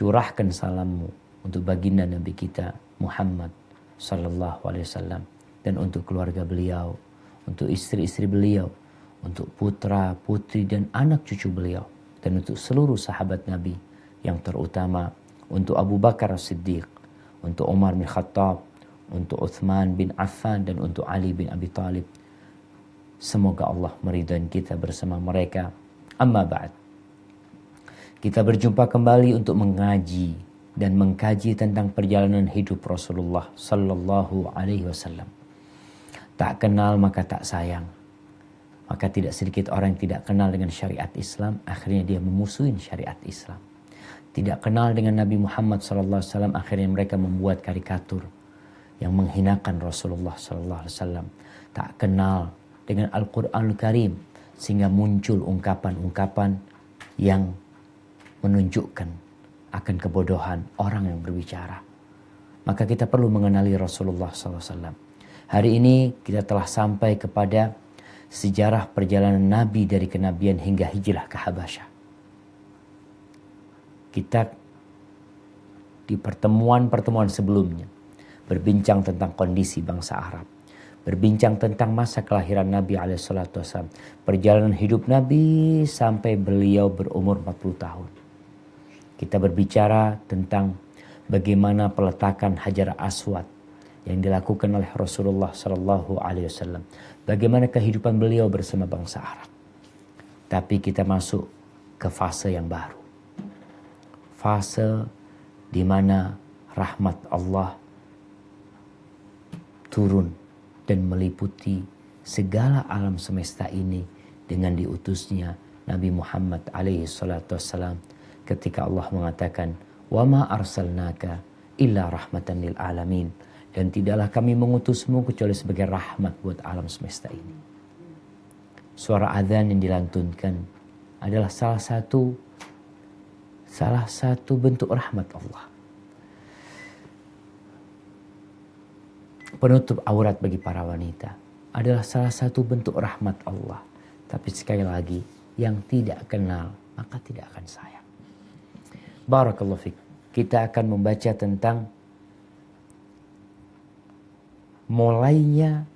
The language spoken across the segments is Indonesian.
curahkan salammu untuk baginda Nabi kita Muhammad sallallahu alaihi wasallam, dan untuk keluarga beliau, untuk istri-istri beliau, untuk putra, putri dan anak cucu beliau, dan untuk seluruh sahabat Nabi yang terutama, untuk Abu Bakar As-Siddiq, untuk Umar bin Khattab, untuk Uthman bin Affan, dan untuk Ali bin Abi Thalib. Semoga Allah meridhai kita bersama mereka. Amma ba'd. Kita berjumpa kembali untuk mengaji dan mengkaji tentang perjalanan hidup Rasulullah sallallahu alaihi wasallam. Tak kenal maka tak sayang. Maka tidak sedikit orang yang tidak kenal dengan syariat Islam, akhirnya dia memusuhi syariat Islam. Tidak kenal dengan Nabi Muhammad sallallahu alaihi wasallam, akhirnya mereka membuat karikatur yang menghinakan Rasulullah sallallahu alaihi wasallam. Tak kenal dengan Al-Qur'anul Karim, sehingga muncul ungkapan-ungkapan yang menunjukkan akan kebodohan orang yang berbicara. Maka kita perlu mengenali Rasulullah SAW. Hari ini kita telah sampai kepada sejarah perjalanan Nabi dari kenabian hingga hijrah ke Habasyah. Kita di pertemuan-pertemuan sebelumnya berbincang tentang kondisi bangsa Arab, berbincang tentang masa kelahiran Nabi SAW, perjalanan hidup Nabi sampai beliau berumur 40 tahun. Kita berbicara tentang bagaimana peletakan Hajar Aswad yang dilakukan oleh Rasulullah SAW, bagaimana kehidupan beliau bersama bangsa Arab. Tapi kita masuk ke fase yang baru, fase di mana rahmat Allah turun dan meliputi segala alam semesta ini dengan diutusnya Nabi Muhammad alaihi salatu wassalam, ketika Allah mengatakan wa ma arsalnaka illa rahmatan lil alamin, dan tidaklah kami mengutusmu kecuali sebagai rahmat buat alam semesta ini. Suara azan yang dilantunkan adalah salah satu bentuk rahmat Allah. Penutup aurat bagi para wanita adalah salah satu bentuk rahmat Allah. Tapi sekali lagi, yang tidak kenal maka tidak akan sayang. Barakallahu fiik. Kita akan membaca tentang mulainya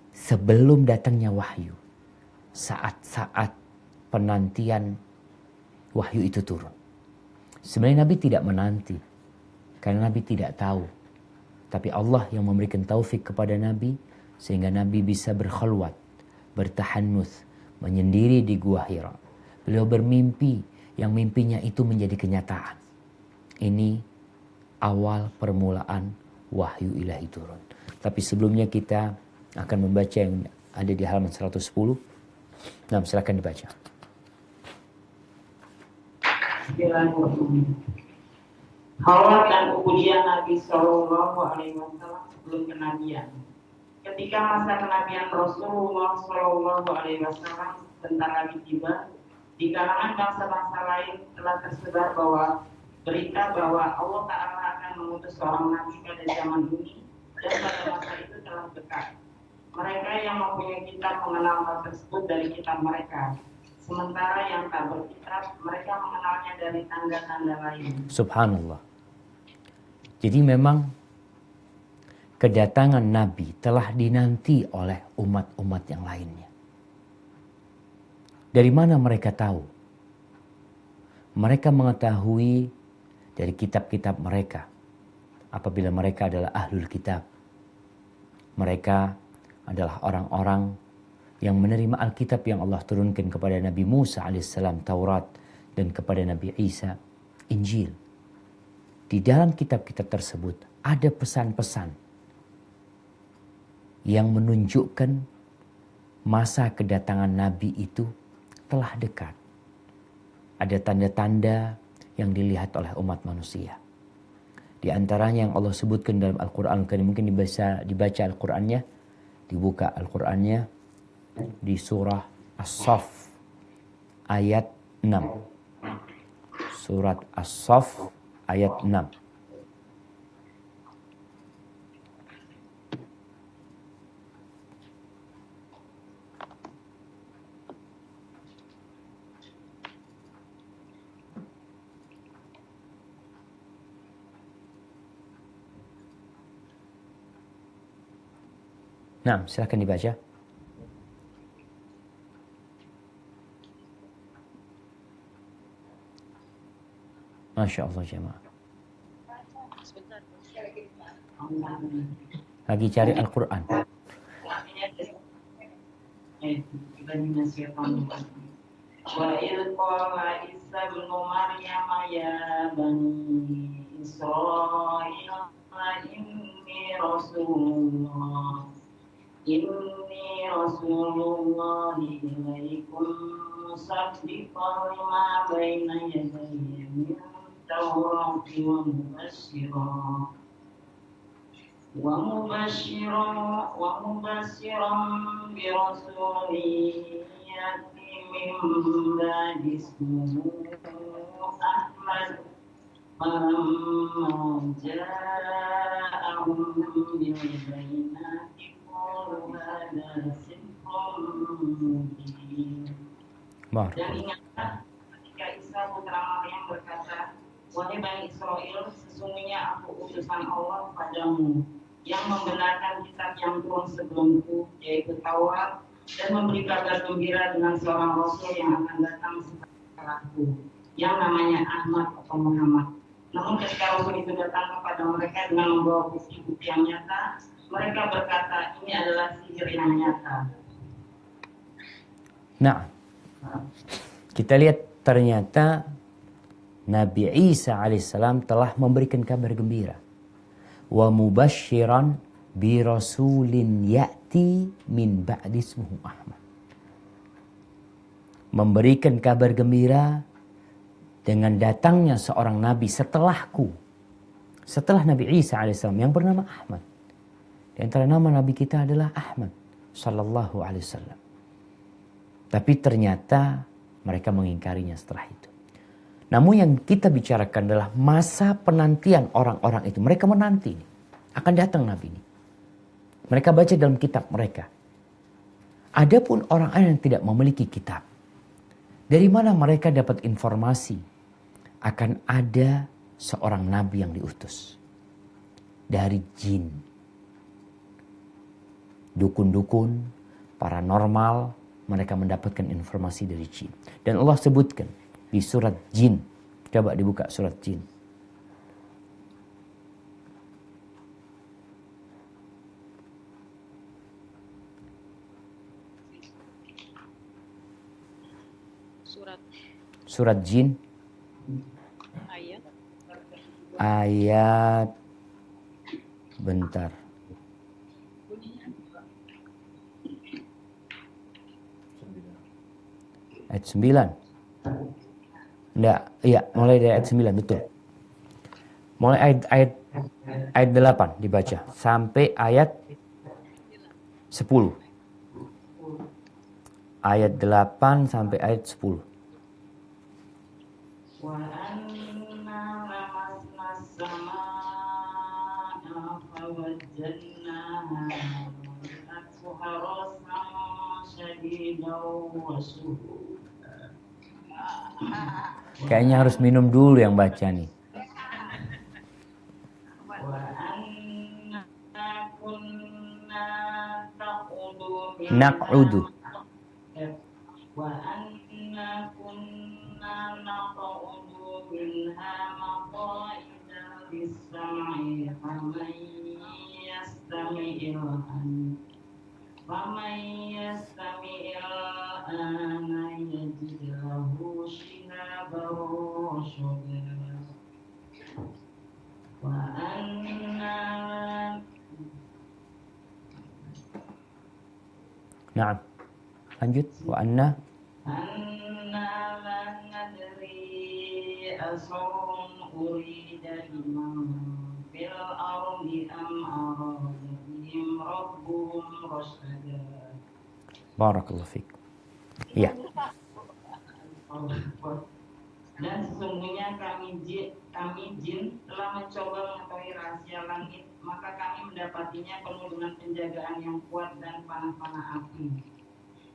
sebelum datangnya wahyu. Saat-saat penantian wahyu itu turun. Sebenarnya Nabi tidak menanti, karena Nabi tidak tahu. Tapi Allah yang memberikan taufik kepada Nabi, sehingga Nabi bisa berkhulwat, bertahannuts, menyendiri di Gua Hira. Beliau bermimpi, yang mimpinya itu menjadi kenyataan. Ini awal permulaan wahyu ilahi turun. Tapi sebelumnya kita akan membaca yang ada di halaman 110. Nah, silakan dibaca. Khawat dan ujian Nabi Shallallahu Alaihi Wasallam sebelum kenabian. Ketika masa kenabian Rasulullah Shallallahu Alaihi Wasallam tentang Nabi tiba, di kalangan bangsa-bangsa lain telah tersebar berita bahwa Allah Ta'ala akan mengutus seorang Nabi pada zaman ini, dan pada masa itu telah dekat. Mereka yang mempunyai kitab mengenal hal tersebut dari kitab mereka, sementara yang tak berkitab, mereka mengenalnya dari tanda-tanda lain. Subhanallah. Jadi memang kedatangan Nabi telah dinanti oleh umat-umat yang lainnya. Dari mana mereka tahu? Mereka mengetahui dari kitab-kitab mereka. Apabila mereka adalah ahlul kitab, mereka adalah orang-orang yang menerima Alkitab yang Allah turunkan kepada Nabi Musa alaihissalam, Taurat, dan kepada Nabi Isa, Injil. Di dalam kitab-kitab tersebut ada pesan-pesan yang menunjukkan masa kedatangan Nabi itu telah dekat. Ada tanda-tanda yang dilihat oleh umat manusia. Di antaranya yang Allah sebutkan dalam Al-Quran, mungkin dibaca Al-Qurannya, dibuka Al-Qurannya di surah As-Saff ayat 6. Surat As-Saff ayat 6. Nah, silakan dibaca. Masya Allah jemaah. Lagi cari Al-Quran. Wa idh qala Isa ibnu Maryam ya bani Israil inni rasulullah ilaikum musaddiqan lima baina yadayya min tawrati ومبشرا برسول يأتي من بعد اسمه أحمد فلما جاءهم بالبينات قالوا هذا سحر مبين. Dan ingatlah ketika Isa putra Maryam berkata, wahai Bani Israel, sesungguhnya aku utusan Allah padamu yang membenarkan kitab yang turun sebelumku, yaitu Taurat, dan memberi kabar gembira dengan seorang Rasul yang akan datang setelahku, yang namanya Ahmad atau Muhammad. Namun ketika Rasul itu datang kepada mereka dengan membawa bukti-bukti yang nyata, mereka berkata, ini adalah sihir yang nyata. Nah, kita lihat ternyata Nabi Isa alaihissalam telah memberikan kabar gembira. Wa mubashiran bi rasulin ya'ti min ba'di ismuhu Ahmad. Memberikan kabar gembira dengan datangnya seorang nabi setelahku. Setelah Nabi Isa alaihissalam yang bernama Ahmad. Di antara nama nabi kita adalah Ahmad sallallahu alaihi wasallam. Tapi ternyata mereka mengingkarinya setelah itu. Namun yang kita bicarakan adalah masa penantian orang-orang itu. Mereka menanti. Akan datang Nabi ini. Mereka baca dalam kitab mereka. Adapun orang yang tidak memiliki kitab. Dari mana mereka dapat informasi akan ada seorang Nabi yang diutus. Dari jin. Dukun-dukun, paranormal, mereka mendapatkan informasi dari jin. Dan Allah sebutkan di surat Jin. Coba dibuka surat Jin. Surat Jin. Ayat. Bentar. Ayat 9. Enggak, iya, mulai dari ayat 9, betul. Mulai ayat 8 dibaca sampai ayat 10. Ayat 8 sampai ayat 10. Wa anna lamasna as-samaa'a fawajadnaha harasan shadidan wa shuhuban. Kayaknya harus minum dulu yang baca nih. Naq'udu. Wa anna kunna naq'udu minha maq'ida lis-sam'i faman yastami'il ana yajid lahu shihaban rasada. Wa anna Naam. Lanjut. Wa anna la nadri asrun urida biman fil ardi am arada bihim rabbuhum rasyada. Barakallahu fiik. Iya. Dan sesungguhnya kami jin telah mencoba mengetahui rahasia langit, maka kami mendapatinya penuh dengan penjagaan yang kuat dan panah-panah api.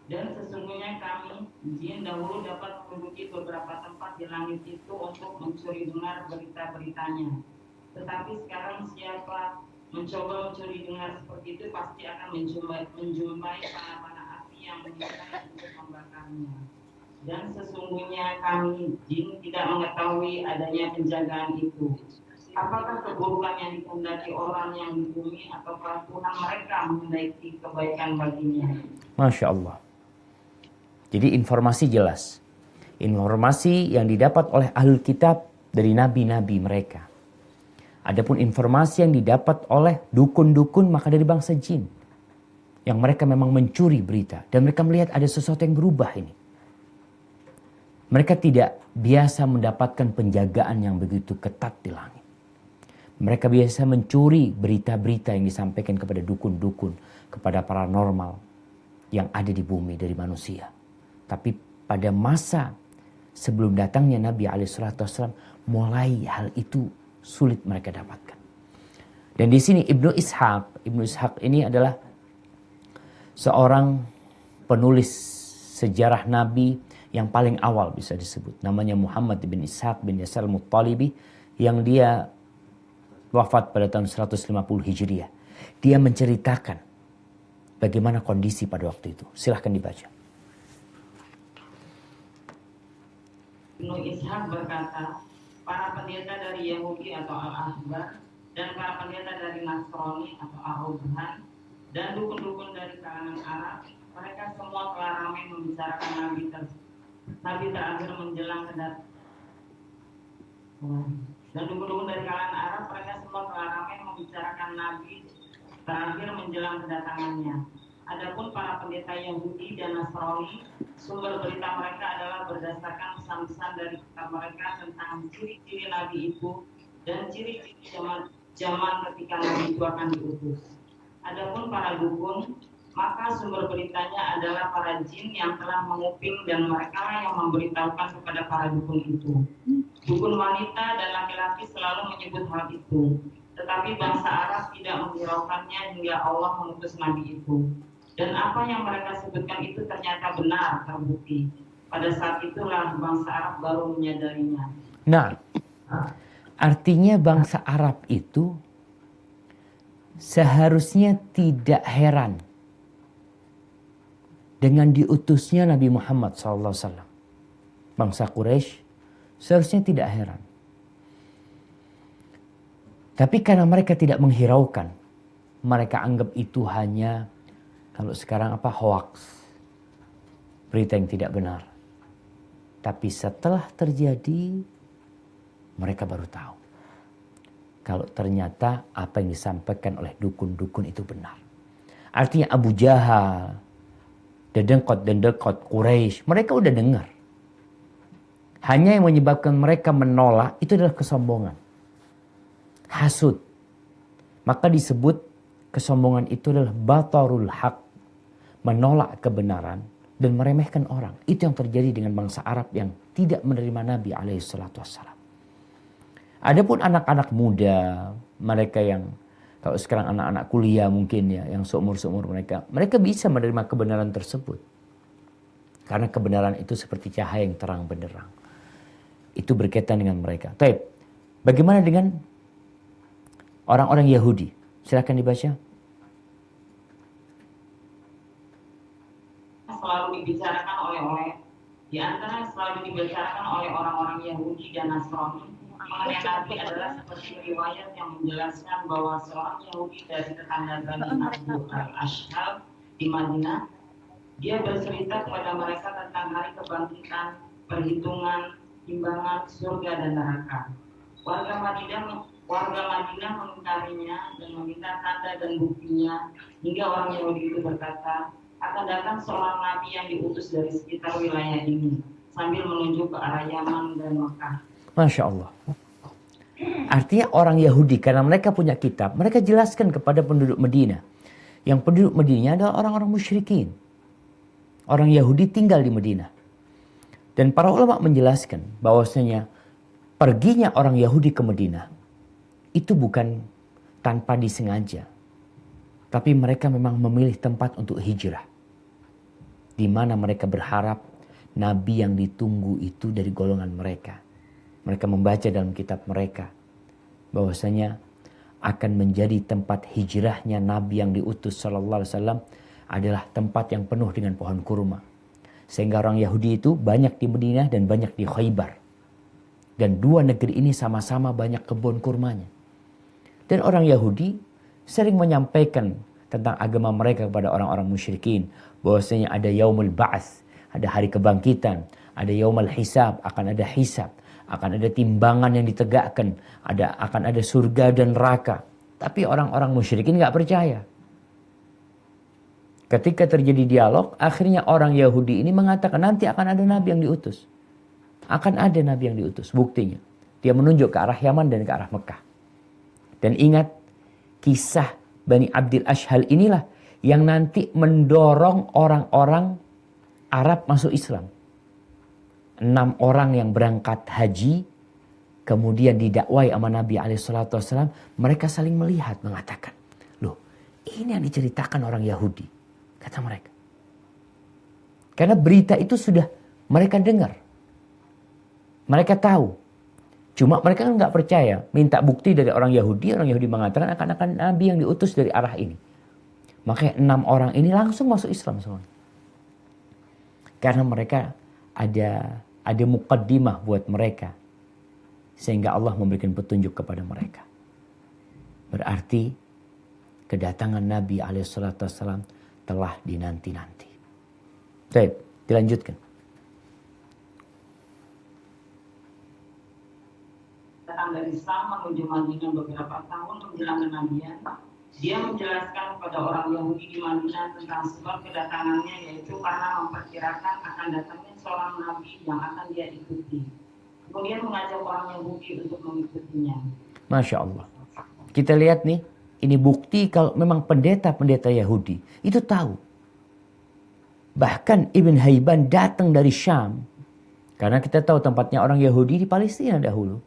Dan sesungguhnya kami jin dahulu dapat menduduki beberapa tempat di langit itu untuk mencuri dengar berita-beritanya. Tetapi sekarang siapa mencoba mencuri dengar seperti itu pasti akan menjumpai panah-panah api yang menyala untuk membakarnya. Dan sesungguhnya kami jin tidak mengetahui adanya penjagaan itu. Apakah keburukan yang dikehendaki orang yang di bumi ataukah Tuhan mereka menghendaki kebaikan baginya? Masya Allah. Jadi informasi jelas. Informasi yang didapat oleh ahlul kitab dari nabi-nabi mereka. Adapun informasi yang didapat oleh dukun-dukun maka dari bangsa jin. Yang mereka memang mencuri berita. Dan mereka melihat ada sesuatu yang berubah ini. Mereka tidak biasa mendapatkan penjagaan yang begitu ketat di langit. Mereka biasa mencuri berita-berita yang disampaikan kepada dukun-dukun, kepada paranormal yang ada di bumi dari manusia. Tapi pada masa sebelum datangnya Nabi SAW, mulai hal itu sulit mereka dapatkan. Dan di sini Ibnu Ishaq ini adalah seorang penulis sejarah Nabi yang paling awal bisa disebut. Namanya Muhammad bin Ishaq bin Yasar al-Muttalibi yang dia wafat pada tahun 150 Hijriah. Dia menceritakan bagaimana kondisi pada waktu itu. Silahkan dibaca. Ibnu Ishaq berkata, para pendeta dari Yahudi atau Al-Ahbar dan para pendeta dari Nasrani atau Al-Ubhan dan dukun-dukun dari kalangan Arab, mereka semua telah ramai membicarakan Nabi terakhir menjelang kedatangan. Dan dukun-dukun dari kalangan Arab, mereka semua telah ramai membicarakan Nabi terakhir menjelang kedatangannya. Adapun para pendeta Yahudi dan Nasrani, sumber berita mereka adalah berdasarkan pesan-pesan dari kitab mereka tentang ciri-ciri Nabi itu dan ciri-ciri zaman ketika Nabi itu akan diutus. Adapun para dukun, maka sumber beritanya adalah para jin yang telah menguping dan mereka yang memberitahukan kepada para dukun itu. Dukun wanita dan laki-laki selalu menyebut hal itu, tetapi bangsa Arab tidak menghiraukannya hingga Allah mengutus Nabi itu. Dan apa yang mereka sebutkan itu ternyata benar, terbukti. Pada saat itulah bangsa Arab baru menyadarinya. Nah, artinya bangsa Arab itu seharusnya tidak heran dengan diutusnya Nabi Muhammad SAW. Bangsa Quraisy seharusnya tidak heran. Tapi karena mereka tidak menghiraukan, mereka anggap itu hanya, kalau sekarang hoax, berita yang tidak benar. Tapi setelah terjadi, mereka baru tahu kalau ternyata apa yang disampaikan oleh dukun-dukun itu benar. Artinya Abu Jahal, dedengkot Quraisy, mereka udah dengar. Hanya yang menyebabkan mereka menolak itu adalah kesombongan, hasud. Maka disebut kesombongan itu adalah batarul haq, menolak kebenaran dan meremehkan orang. Itu yang terjadi dengan bangsa Arab yang tidak menerima Nabi SAW. Adapun anak-anak muda, mereka yang kalau sekarang anak-anak kuliah mungkin ya, yang seumur-seumur mereka bisa menerima kebenaran tersebut. Karena kebenaran itu seperti cahaya yang terang benderang. Itu berkaitan dengan mereka. Taib, bagaimana dengan orang-orang Yahudi? Silakan dibaca. Selalu dibicarakan oleh di antara selalu dibicarakan oleh orang-orang Yahudi dan Nasrani mengenai Nabi adalah seperti riwayat yang menjelaskan bahwa seorang Yahudi dari tetangga Bani Abu al-Ashhal di Madinah, dia bercerita kepada mereka tentang hari kebangkitan, perhitungan, timbangan, surga dan neraka. Warga Madinah mengingkarinya dan meminta tanda dan buktinya, hingga orang Yahudi itu berkata, akan datang seorang nabi yang diutus dari sekitar wilayah ini, sambil menunjuk ke arah Yaman dan Mekah. Masya Allah. Artinya orang Yahudi karena mereka punya kitab, mereka jelaskan kepada penduduk Madinah. Yang penduduk Madinah adalah orang-orang musyrikin. Orang Yahudi tinggal di Madinah. Dan para ulama menjelaskan bahwasanya perginya orang Yahudi ke Madinah itu bukan tanpa disengaja. Tapi mereka memang memilih tempat untuk hijrah. Di mana mereka berharap Nabi yang ditunggu itu dari golongan mereka. Mereka membaca dalam kitab mereka bahwasanya akan menjadi tempat hijrahnya Nabi yang diutus sallallahu alaihi wasallam adalah tempat yang penuh dengan pohon kurma. Sehingga orang Yahudi itu banyak di Madinah dan banyak di Khaybar. Dan dua negeri ini sama-sama banyak kebun kurmanya. Dan orang Yahudi sering menyampaikan tentang agama mereka kepada orang-orang musyrikin. Bahwasanya ada yaumul ba'ats, ada hari kebangkitan, ada yaumul hisab, akan ada hisab, akan ada timbangan yang ditegakkan, akan ada surga dan neraka. Tapi orang-orang musyrikin nggak percaya. Ketika terjadi dialog, akhirnya orang Yahudi ini mengatakan nanti akan ada nabi yang diutus. Akan ada nabi yang diutus. Buktinya, dia menunjuk ke arah Yaman dan ke arah Mekah. Dan ingat, kisah Bani Abdil Ashhal inilah yang nanti mendorong orang-orang Arab masuk Islam. 6 orang yang berangkat haji, kemudian didakwai sama Nabi SAW, mereka saling melihat, mengatakan, loh, ini yang diceritakan orang Yahudi, kata mereka. Karena berita itu sudah mereka dengar. Mereka tahu. Cuma mereka kan nggak percaya. Minta bukti dari orang Yahudi mengatakan akan Nabi yang diutus dari arah ini. Makanya 6 orang ini langsung masuk Islam semua. Karena mereka ada muqaddimah buat mereka. Sehingga Allah memberikan petunjuk kepada mereka. Berarti kedatangan Nabi SAW telah dinanti-nanti. Baik, dilanjutkan. Datang dari Islam menuju Madinah beberapa tahun menjelang kenabian, dia menjelaskan kepada orang Yahudi di Madinah tentang sebab kedatangannya, yaitu karena memperkirakan akan datangnya seorang nabi yang akan dia ikuti. Kemudian mengajak orang Yahudi untuk mengikutinya. Masya Allah. Kita lihat nih, ini bukti kalau memang pendeta-pendeta Yahudi itu tahu. Bahkan Ibn Haiban datang dari Syam. Karena kita tahu tempatnya orang Yahudi di Palestina dahulu.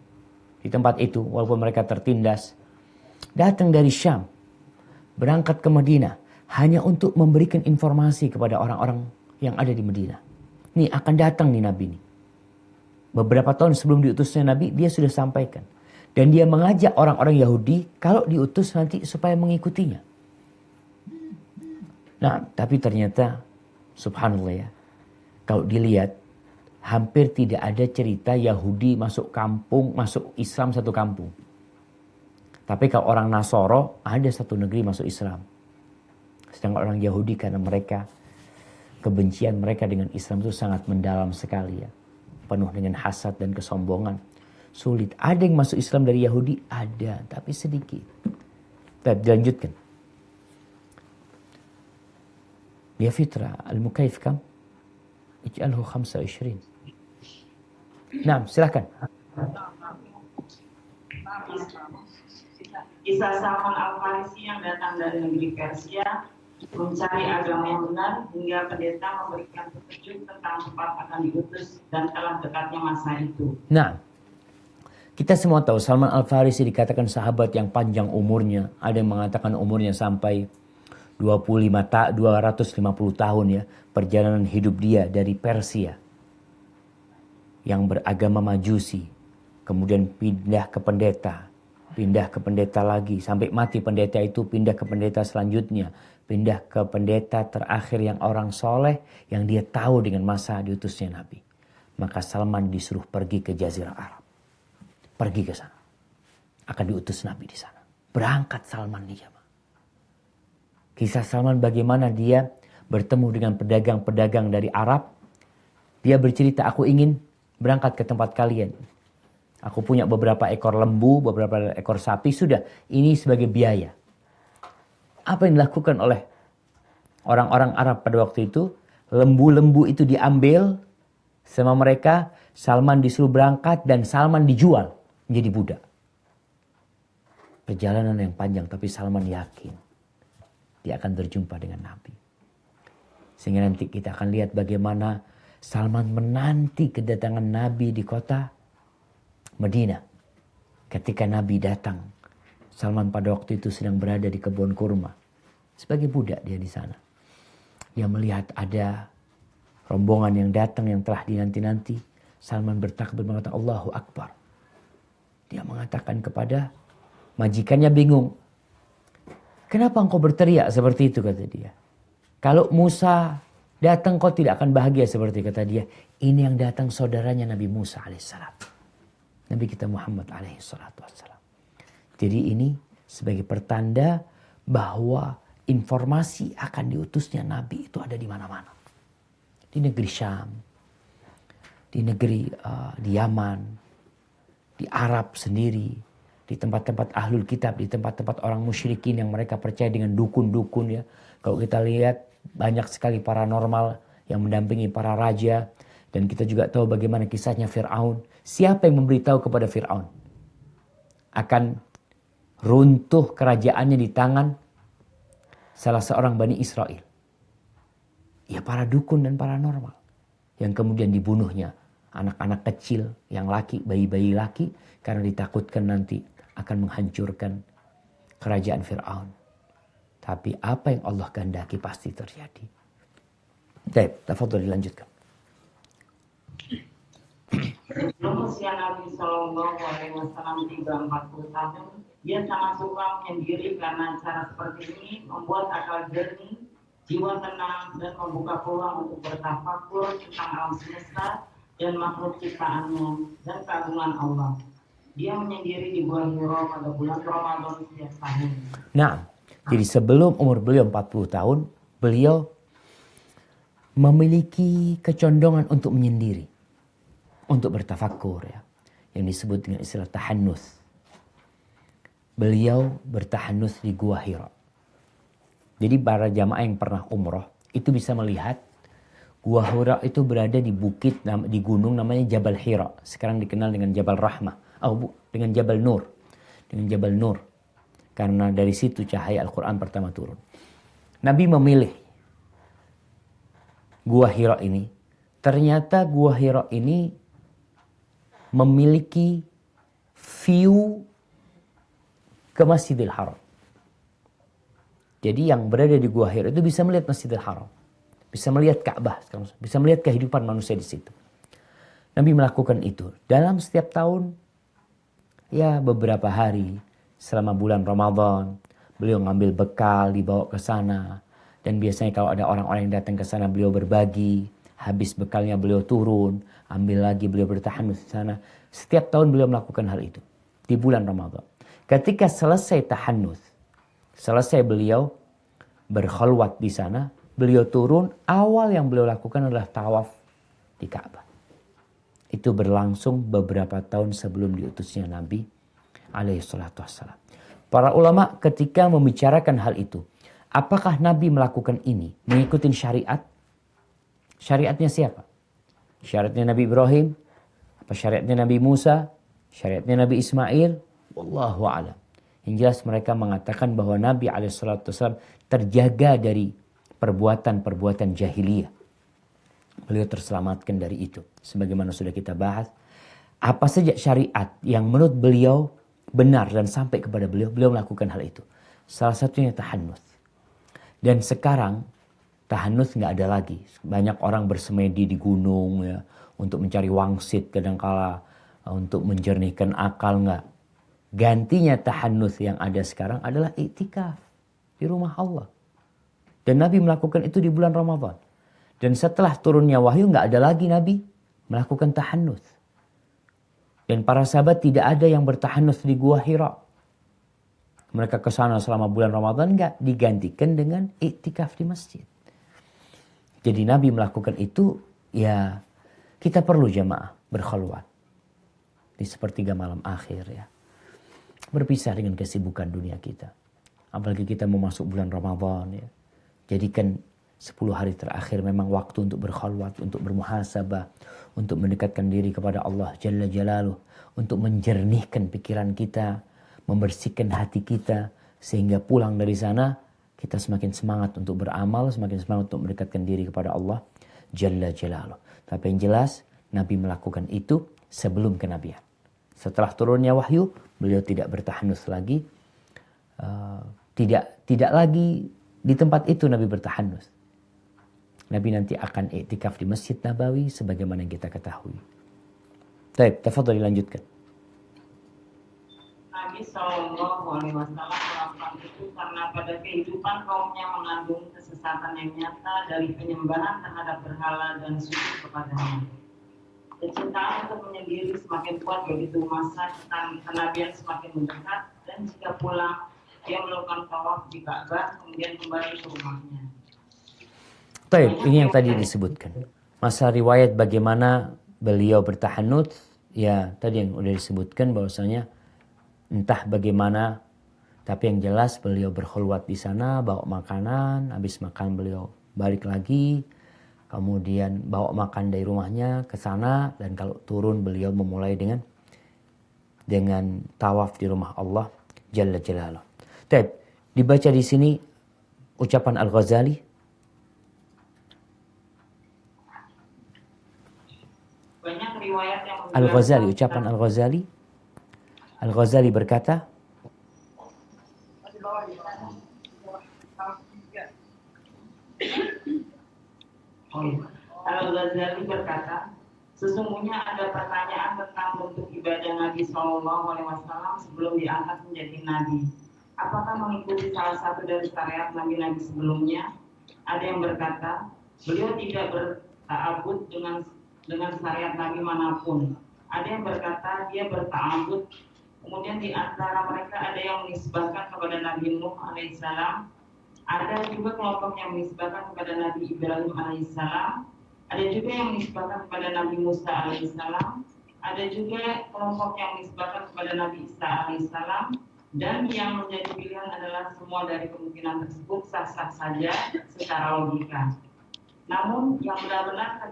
Di tempat itu, walaupun mereka tertindas, datang dari Syam, berangkat ke Madinah, hanya untuk memberikan informasi kepada orang-orang yang ada di Madinah. Nih akan datang nih Nabi ini. Beberapa tahun sebelum diutusnya Nabi, dia sudah sampaikan. Dan dia mengajak orang-orang Yahudi, kalau diutus nanti supaya mengikutinya. Nah, tapi ternyata, subhanallah ya, kalau dilihat, hampir tidak ada cerita Yahudi masuk kampung, masuk Islam satu kampung. Tapi kalau orang Nasoro, ada satu negeri masuk Islam. Sedangkan orang Yahudi karena mereka, kebencian mereka dengan Islam itu sangat mendalam sekali ya. Penuh dengan hasad dan kesombongan. Sulit. Ada yang masuk Islam dari Yahudi? Ada, tapi sedikit. Kita dilanjutkan. Ya Fitra, al-Mukayf kam? Ij'alhu 25. Nah, silakan. Kisah Salman Al-Farisi yang datang dari negeri Persia mencari agama yang benar hingga pendeta memberikan petunjuk tentang tempat akan diutus dan telah dekatnya masa itu. Nah, kita semua tahu Salman Al-Farisi dikatakan sahabat yang panjang umurnya. Ada yang mengatakan umurnya sampai 250 tahun ya. Perjalanan hidup dia dari Persia yang beragama Majusi, kemudian pindah ke pendeta lagi, sampai mati pendeta itu, pindah ke pendeta selanjutnya, pindah ke pendeta terakhir yang orang soleh, yang dia tahu dengan masa diutusnya Nabi. Maka Salman disuruh pergi ke Jazirah Arab. Pergi ke sana. Akan diutus Nabi di sana. Berangkat Salman nih jamaah. Kisah Salman bagaimana dia bertemu dengan pedagang-pedagang dari Arab. Dia bercerita, aku ingin berangkat ke tempat kalian. Aku punya beberapa ekor lembu, beberapa ekor sapi. Sudah, ini sebagai biaya. Apa yang dilakukan oleh orang-orang Arab pada waktu itu? Lembu-lembu itu diambil sama mereka. Salman disuruh berangkat dan Salman dijual menjadi budak. Perjalanan yang panjang, tapi Salman yakin dia akan berjumpa dengan Nabi. Sehingga nanti kita akan lihat bagaimana Salman menanti kedatangan Nabi di kota Madinah. Ketika Nabi datang, Salman pada waktu itu sedang berada di kebun kurma. Sebagai budak dia di sana. Dia melihat ada rombongan yang datang yang telah dinanti-nanti. Salman bertakbir mengatakan Allahu Akbar. Dia mengatakan kepada Majikannya bingung. Kenapa engkau berteriak seperti itu, kata dia. Kalau Musa datang kau tidak akan bahagia seperti kata dia. Ini yang datang saudaranya Nabi Musa alaihissalam. Nabi kita Muhammad alaihissalam. Jadi ini sebagai pertanda bahwa informasi akan diutusnya Nabi itu ada di mana-mana. Di negeri Syam, di negeri di Yaman, di Arab sendiri, di tempat-tempat ahlul kitab, di tempat-tempat orang musyrikin yang mereka percaya dengan dukun-dukun ya. Kalau kita lihat banyak sekali paranormal yang mendampingi para raja. Dan kita juga tahu bagaimana kisahnya Fir'aun. Siapa yang memberitahu kepada Fir'aun akan runtuh kerajaannya di tangan salah seorang Bani Israel? Ya para dukun dan paranormal. Yang kemudian dibunuhnya anak-anak kecil yang laki, bayi-bayi laki. Karena ditakutkan nanti akan menghancurkan kerajaan Fir'aun. Tapi apa yang Allah kehendaki pasti terjadi. Baik, tafadhol dilanjutkan. Sebelum usia Nabi Shallallahu Alaihi Wasallam tiba 40 tahun, dia sangat suka menyendiri karena cara seperti ini membuat akal jernih, jiwa tenang, dan membuka peluang untuk bertafakur tentang alam semesta dan makhluk ciptaannya dan keagungan Allah. Dia menyendiri di Gua Hira pada bulan Ramadan setiap tahun. Nah, jadi sebelum umur beliau 40 tahun, beliau memiliki kecondongan untuk menyendiri. Untuk bertafakur ya. Yang disebut dengan istilah tahannuts. Beliau bertahannuts di Gua Hira. Jadi para jamaah yang pernah umroh itu bisa melihat Gua Hira itu berada di bukit, di gunung namanya Jabal Hira. Sekarang dikenal dengan Jabal Rahmah. Dengan Jabal Nur. Dengan Jabal Nur. Karena dari situ cahaya Al-Quran pertama turun. Nabi memilih Gua Hira ini. Ternyata Gua Hira ini memiliki view ke Masjidil Haram. Jadi yang berada di Gua Hira itu bisa melihat Masjidil Haram. Bisa melihat Ka'bah. Bisa melihat kehidupan manusia di situ. Nabi melakukan itu. Dalam setiap tahun, ya beberapa hari selama bulan Ramadan, beliau ngambil bekal, dibawa ke sana. Dan biasanya kalau ada orang-orang yang datang ke sana, beliau berbagi. Habis bekalnya beliau turun, ambil lagi, beliau bertahannuts di sana. Setiap tahun beliau melakukan hal itu di bulan Ramadan. Ketika selesai tahannuts, selesai beliau berkhalwat di sana, beliau turun, awal yang beliau lakukan adalah tawaf di Ka'bah. Itu berlangsung beberapa tahun sebelum diutusnya Nabi alaihi salatu wassalam. Para ulama ketika membicarakan hal itu, apakah Nabi melakukan ini mengikuti syariat? Syariatnya siapa? Syariatnya Nabi Ibrahim? Apa syariatnya Nabi Musa? Syariatnya Nabi Ismail? Wallahu a'lam. Yang jelas mereka mengatakan bahwa Nabi alaihissalam terjaga dari perbuatan-perbuatan jahiliyah. Beliau terselamatkan dari itu. Sebagaimana sudah kita bahas. Apa saja syariat yang menurut beliau benar dan sampai kepada beliau, beliau melakukan hal itu. Salah satunya tahannuts. Dan sekarang tahannuts nggak ada lagi. Banyak orang bersemedi di gunung ya untuk mencari wangsit kadangkala untuk menjernihkan akal nggak. Gantinya tahannuts yang ada sekarang adalah iktikaf di rumah Allah. Dan Nabi melakukan itu di bulan Ramadan. Dan setelah turunnya wahyu nggak ada lagi Nabi melakukan tahannuts. Dan para sahabat tidak ada yang bertahannuts di Gua Hira. Mereka ke sana selama bulan Ramadan nggak, digantikan dengan iktikaf di masjid. Jadi Nabi melakukan itu, ya kita perlu jamaah berkhalwat di sepertiga malam akhir ya. Berpisah dengan kesibukan dunia kita. Apalagi kita mau masuk bulan Ramadan ya. Jadikan 10 hari terakhir memang waktu untuk berkhalwat, untuk bermuhasabah, untuk mendekatkan diri kepada Allah Jalla Jalaluh, untuk menjernihkan pikiran kita, membersihkan hati kita, sehingga pulang dari sana kita semakin semangat untuk beramal, semakin semangat untuk mendekatkan diri kepada Allah Jalla Jalaluh. Tapi yang jelas, Nabi melakukan itu sebelum kenabian. Setelah turunnya wahyu, beliau tidak bertahannuts lagi. Tidak lagi di tempat itu Nabi bertahannuts. Nabi nanti akan iktikaf di Masjid Nabawi sebagaimana yang kita ketahui. Baik, tafadhol dilanjutkan. Nabi Nabi Shallallahu Alaihi Wasallam melakukan itu karena pada kehidupan kaumnya mengandung kesesatan yang nyata dari penyembahan terhadap berhala dan sujud kepadanya. Kecintaan untuk menyendiri semakin kuat begitu masa kenabian semakin mendekat, dan jika pulang dia melakukan tawaf di Ka'bah kemudian kembali ke rumahnya. Baik, ini yang tadi disebutkan. Masa riwayat bagaimana beliau bertahanut, ya tadi yang udah disebutkan bahwasanya entah bagaimana, tapi yang jelas beliau berkhulwat di sana, bawa makanan, habis makan beliau balik lagi, kemudian bawa makan dari rumahnya ke sana, dan kalau turun beliau memulai dengan tawaf di rumah Allah Jalla Jalaluh. Baik, dibaca di sini ucapan Al-Ghazali. Banyak riwayat yang Al-Ghazali, ucapan Al-Ghazali. Al-Ghazali berkata, Al-Ghazali berkata, sesungguhnya ada pertanyaan tentang bentuk ibadah Nabi Shallallahu Alaihi Wasallam sebelum diangkat menjadi Nabi. Apakah mengikuti salah satu dari syariat Nabi-Nabi sebelumnya? Ada yang berkata, beliau tidak berta'abud dengan syariat Nabi manapun. Ada yang berkata dia berta'abud. Kemudian di antara mereka ada yang menisbahkan kepada Nabi Nuh alaihissalam. Ada juga kelompok yang menisbahkan kepada Nabi Ibrahim alaihissalam. Ada juga yang menisbahkan kepada Nabi Musa alaihissalam. Ada juga kelompok yang menisbahkan kepada Nabi Isa alaihissalam. Dan yang menjadi pilihan adalah semua dari kemungkinan tersebut sah-sah saja secara logika. Namun yang benar-benar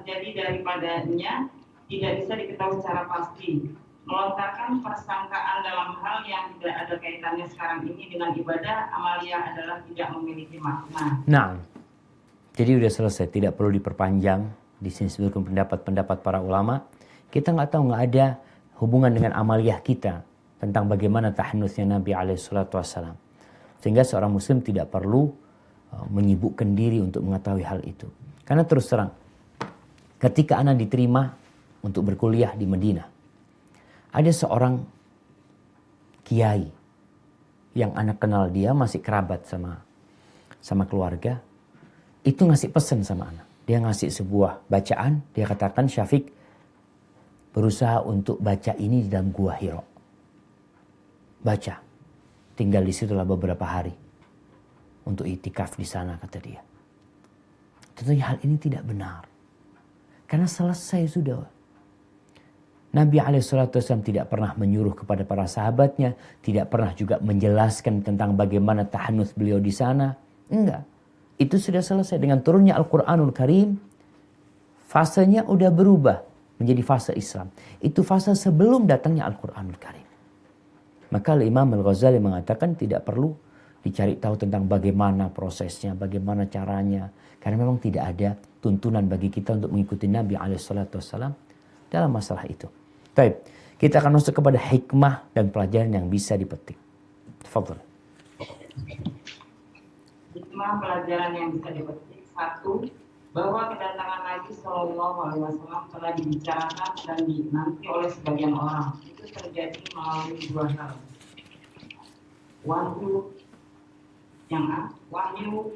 terjadi daripadanya tidak bisa diketahui secara pasti. Melontarkan persangkaan dalam hal yang tidak ada kaitannya sekarang ini dengan ibadah amaliyah adalah tidak memiliki makna. Nah, jadi udah selesai, tidak perlu diperpanjang. Di sini sebutkan pendapat-pendapat para ulama. Kita nggak tahu, nggak ada hubungan dengan amaliyah kita tentang bagaimana tahannutsnya Nabi SAW. Sehingga seorang muslim tidak perlu menyibukkan diri untuk mengetahui hal itu. Karena terus terang, ketika anak diterima untuk berkuliah di Madinah, ada seorang kiai yang anak kenal, dia masih kerabat sama keluarga, itu ngasih pesan sama anak. Dia ngasih sebuah bacaan, dia katakan, Syafiq, berusaha untuk baca ini di dalam Gua Hiro. Baca. Tinggal di situlah beberapa hari untuk itikaf di sana, kata dia. Tentunya hal ini tidak benar. Karena selesai sudah. Nabi SAW tidak pernah menyuruh kepada para sahabatnya, tidak pernah juga menjelaskan tentang bagaimana tahannuts beliau di sana. Enggak. Itu sudah selesai dengan turunnya Al-Quranul Karim. Fasenya udah berubah menjadi fase Islam. Itu fase sebelum datangnya Al-Quranul Karim. Maka Imam Al-Ghazali mengatakan tidak perlu dicari tahu tentang bagaimana prosesnya, bagaimana caranya. Karena memang tidak ada tuntunan bagi kita untuk mengikuti Nabi SAW dalam masalah itu. Baik, kita akan masuk kepada hikmah dan pelajaran yang bisa dipetik. Tafadhol. Hikmah pelajaran yang bisa dipetik. 1. Bahwa kedatangan Nabi Shallallahu Alaihi Wasallam telah dibicarakan dan dinanti oleh sebagian orang. Itu terjadi melalui dua hal. Wahyu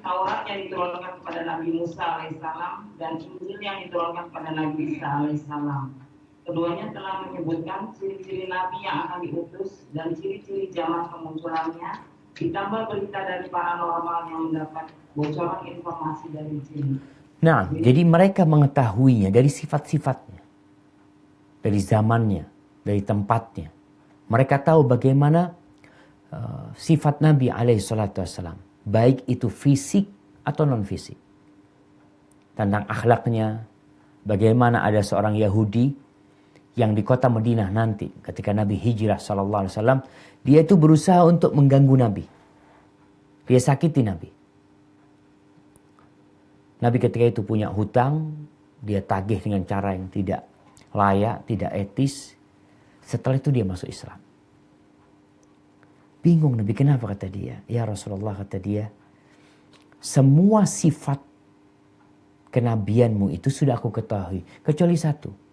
Taurat yang diturunkan kepada Nabi Musa alaihissalam dan Injil yang diturunkan kepada Nabi Isa alaihissalam. Keduanya telah menyebutkan ciri-ciri Nabi yang akan diutus dan ciri-ciri zaman kemunculannya, ditambah berita dari paranormal yang mendapat bocoran informasi dari jin. Nah, jadi mereka mengetahuinya dari sifat-sifatnya, dari zamannya, dari tempatnya. Mereka tahu bagaimana sifat Nabi SAW, baik itu fisik atau non-fisik. Tentang akhlaknya, bagaimana ada seorang Yahudi yang di kota Madinah nanti ketika Nabi hijrah SAW, dia itu berusaha untuk mengganggu Nabi. Dia sakiti Nabi. Nabi ketika itu punya hutang, dia tagih dengan cara yang tidak layak, tidak etis. Setelah itu dia masuk Islam. Bingung Nabi, kenapa kata dia? Ya Rasulullah, kata dia, semua sifat kenabianmu itu sudah aku ketahui. Kecuali satu.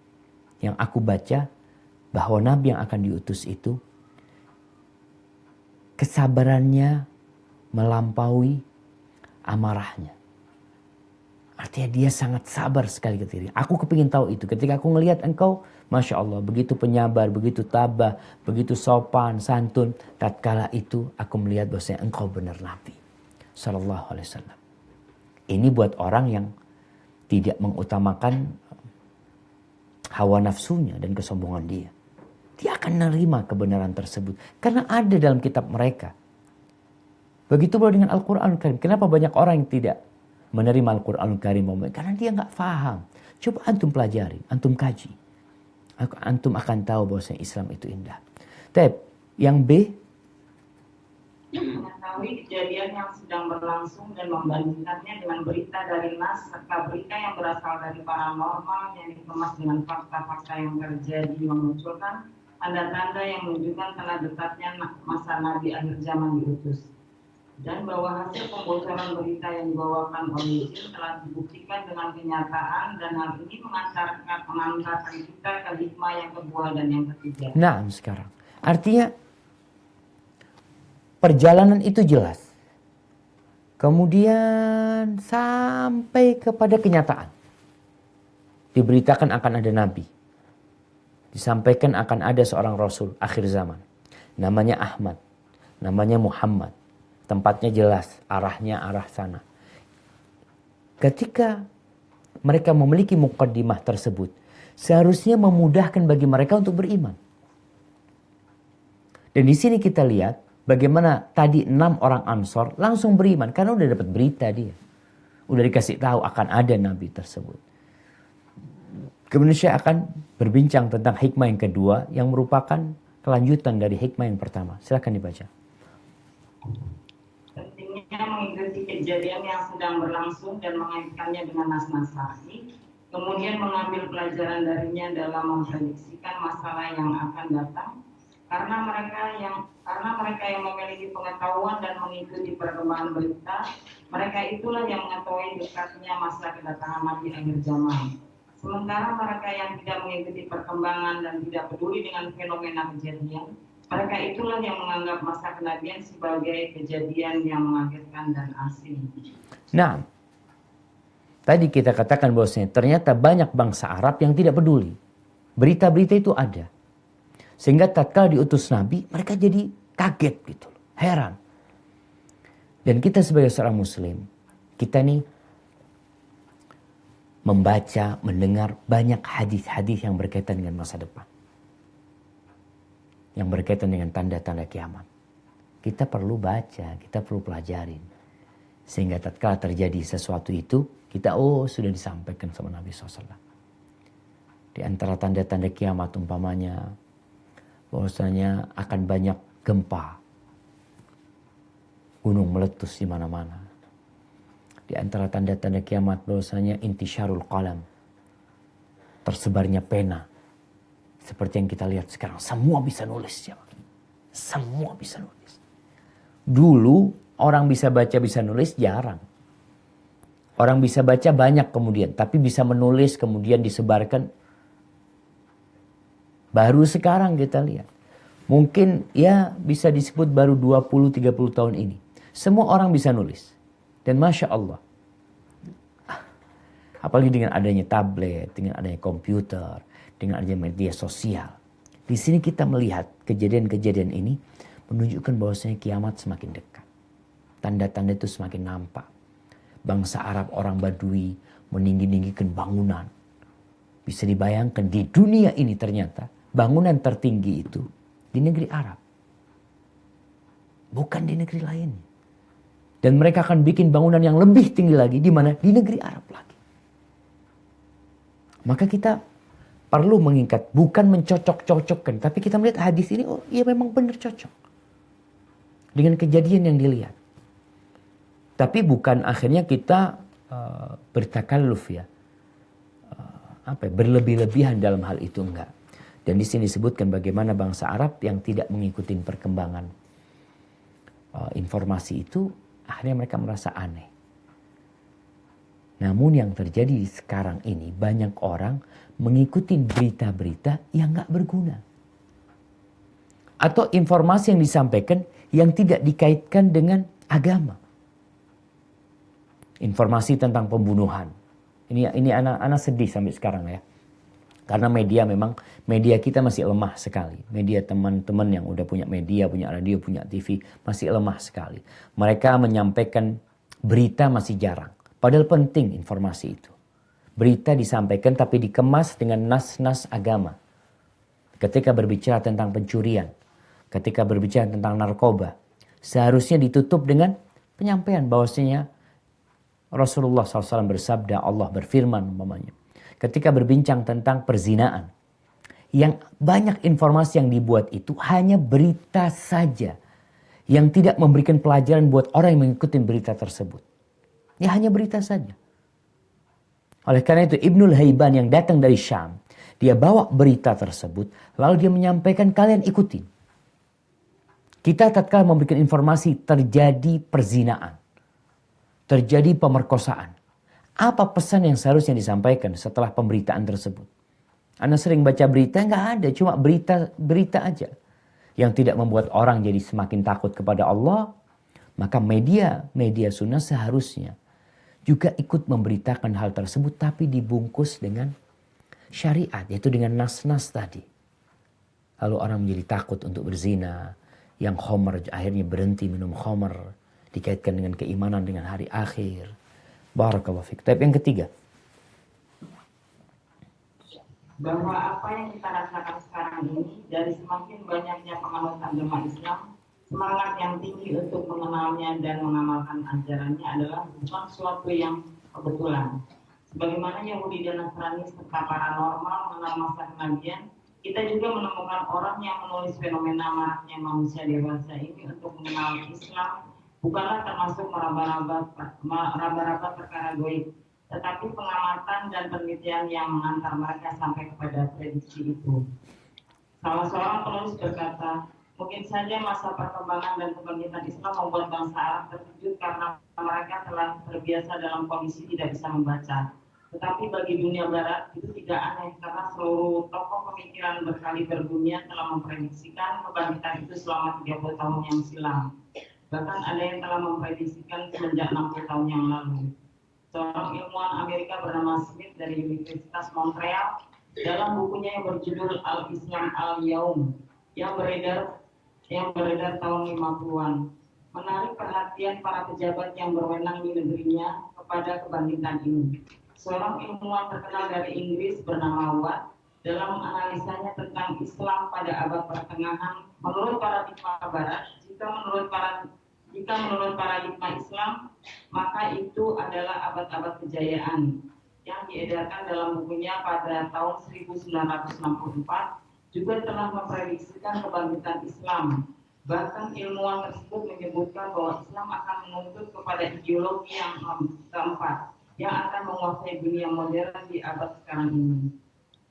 Yang aku baca bahwa Nabi yang akan diutus itu kesabarannya melampaui amarahnya. Artinya dia sangat sabar sekali ketika diri. Aku kepingin tahu itu. Ketika aku ngelihat engkau, Masya Allah, begitu penyabar, begitu tabah, begitu sopan, santun. Tatkala itu aku melihat bahwasanya engkau benar Nabi Sallallahu Alaihi Wasallam. Ini buat orang yang tidak mengutamakan hawa nafsunya dan kesombongan dia. Dia akan menerima kebenaran tersebut. Karena ada dalam kitab mereka. Begitu pula dengan Al-Quran Karim. Kenapa banyak orang yang tidak menerima Al-Quran Karim? Karena dia nggak paham. Coba antum pelajari, antum kaji. Antum akan tahu bahwasanya Islam itu indah. Tapi yang B, mengetahui kejadian yang sedang berlangsung dan membandingkannya dengan berita dari nas serta berita yang berasal dari paranormal yang dikemas dengan fakta-fakta yang terjadi, memunculkan tanda-tanda yang menunjukkan telah dekatnya masa Nabi akhir zaman diutus, dan bahwa hasil pembocoran berita yang dibawakan oleh jin telah dibuktikan dengan kenyataan, dan hal ini mengantarkan kita ke hikmah yang kedua dan yang ketiga. nah sekarang artinya perjalanan itu jelas. Kemudian sampai kepada kenyataan. Diberitakan akan ada Nabi. Disampaikan akan ada seorang Rasul akhir zaman. Namanya Ahmad. Namanya Muhammad. Tempatnya jelas. Arahnya arah sana. Ketika mereka memiliki muqaddimah tersebut, seharusnya memudahkan bagi mereka untuk beriman. Dan di sini kita lihat bagaimana tadi 6 orang Ansor langsung beriman. Karena udah dapat berita dia. Udah dikasih tahu akan ada Nabi tersebut. Kemudian saya akan berbincang tentang hikmah yang kedua. Yang merupakan kelanjutan dari hikmah yang pertama. Silakan dibaca. Pentingnya mengikuti kejadian yang sedang berlangsung dan mengaitkannya dengan nas-nas sahih. Kemudian mengambil pelajaran darinya dalam memprediksikan masalah yang akan datang. Karena mereka yang memiliki pengetahuan dan mengikuti perkembangan berita, mereka itulah yang mengetahui dekatnya masa kedatangan Nabi akhir zaman. Sementara mereka yang tidak mengikuti perkembangan dan tidak peduli dengan fenomena kejadian, mereka itulah yang menganggap masa kenabian sebagai kejadian yang mengagetkan dan asing. Nah, tadi kita katakan bahwasanya ternyata banyak bangsa Arab yang tidak peduli. Berita-berita itu ada. Sehingga tatkala diutus Nabi, mereka jadi kaget gitu, heran. Dan kita sebagai seorang muslim, kita nih membaca, mendengar banyak hadis-hadis yang berkaitan dengan masa depan. Yang berkaitan dengan tanda-tanda kiamat. Kita perlu baca, kita perlu pelajarin. Sehingga tatkala terjadi sesuatu itu, kita sudah disampaikan sama Nabi SAW. Di antara tanda-tanda kiamat umpamanya, bahwasanya akan banyak gempa, gunung meletus di mana-mana. Di antara tanda-tanda kiamat bahwasanya intisyarul qalam, tersebarnya pena. Seperti yang kita lihat sekarang, semua bisa nulis ya. Semua bisa nulis. Dulu orang bisa baca bisa nulis jarang. Orang bisa baca banyak kemudian, tapi bisa menulis kemudian disebarkan baru sekarang kita lihat. Mungkin ya bisa disebut baru 20-30 tahun ini. Semua orang bisa nulis. Dan Masya Allah. Apalagi dengan adanya tablet, dengan adanya komputer, dengan adanya media sosial. Di sini kita melihat kejadian-kejadian ini menunjukkan bahwasanya kiamat semakin dekat. Tanda-tanda itu semakin nampak. Bangsa Arab, orang Badui meninggi-ninggikan bangunan. Bisa dibayangkan di dunia ini ternyata bangunan tertinggi itu di negeri Arab. Bukan di negeri lainnya. Dan mereka akan bikin bangunan yang lebih tinggi lagi. Di mana? Di negeri Arab lagi. Maka kita perlu mengingat. Bukan mencocok-cocokkan. Tapi kita melihat hadis ini. Oh iya memang benar cocok. Dengan kejadian yang dilihat. Tapi bukan akhirnya kita bertakalluf ya. Berlebih-lebihan dalam hal itu enggak. Dan di sini disebutkan bagaimana bangsa Arab yang tidak mengikuti perkembangan informasi itu, akhirnya mereka merasa aneh. Namun yang terjadi sekarang ini, banyak orang mengikuti berita-berita yang gak berguna. Atau informasi yang disampaikan yang tidak dikaitkan dengan agama. Informasi tentang pembunuhan. Ini anak sedih sampai sekarang ya. Karena media kita masih lemah sekali. Media teman-teman yang udah punya media, punya radio, punya TV masih lemah sekali. Mereka menyampaikan berita masih jarang. Padahal penting informasi itu. Berita disampaikan tapi dikemas dengan nas-nas agama. Ketika berbicara tentang pencurian, ketika berbicara tentang narkoba, seharusnya ditutup dengan penyampaian bahwasanya Rasulullah SAW bersabda, Allah berfirman umpamanya. Ketika berbincang tentang perzinaan, yang banyak informasi yang dibuat itu hanya berita saja, yang tidak memberikan pelajaran buat orang yang mengikuti berita tersebut. Ya hanya berita saja. Oleh karena itu Ibnul Haiban yang datang dari Syam, dia bawa berita tersebut, lalu dia menyampaikan kalian ikutin. Kita tatkala memberikan informasi terjadi perzinaan, terjadi pemerkosaan. Apa pesan yang seharusnya disampaikan setelah pemberitaan tersebut? Anda sering baca berita, nggak ada, cuma berita aja. Yang tidak membuat orang jadi semakin takut kepada Allah. Maka media sunnah seharusnya juga ikut memberitakan hal tersebut, tapi dibungkus dengan syariat, yaitu dengan nas-nas tadi. Lalu orang menjadi takut untuk berzina, yang khamr akhirnya berhenti minum khamr, dikaitkan dengan keimanan dengan hari akhir. Barakallahu fiik. Tapi yang ketiga, bahwa apa yang kita rasakan sekarang ini dari semakin banyaknya penganut agama Islam, semangat yang tinggi untuk mengenalnya dan mengamalkan ajarannya adalah bukan suatu yang kebetulan. Sebagaimana Yahudi dan Nasrani serta paranormal mengenal masa kenabian, kita juga menemukan orang yang menulis fenomena maraknya manusia dewasa ini untuk mengenal Islam bukanlah termasuk meraba-raba perkara goib, tetapi pengamatan dan penelitian yang mengantar mereka sampai kepada prediksi itu. Salah seorang penulis berkata, mungkin saja masa perkembangan dan kebangkitan Islam membuat bangsa Arab terkejut karena mereka telah terbiasa dalam kondisi tidak bisa membaca. Tetapi bagi dunia Barat itu tidak aneh karena seluruh tokoh pemikiran berkali berdunia telah memprediksikan kebangkitan itu selama 30 tahun yang silam. Bahkan ada yang telah memprediksikan semenjak 60 tahun yang lalu. Seorang ilmuwan Amerika bernama Smith dari Universitas Montreal dalam bukunya yang berjudul Al-Islam Al-Yaum yang beredar tahun 50-an menarik perhatian para pejabat yang berwenang di negerinya kepada kebangkitan ini. Seorang ilmuwan terkenal dari Inggris bernama Watt dalam analisanya tentang Islam pada abad pertengahan menurut paradigma Barat, jika menurut paradigma Islam, maka itu adalah abad-abad kejayaan yang diedarkan dalam bukunya pada tahun 1964 juga telah memprediksikan kebangkitan Islam. Bahkan ilmuwan tersebut menyebutkan bahwa Islam akan menuntut kepada ideologi yang keempat yang akan menguasai dunia modern di abad sekarang ini.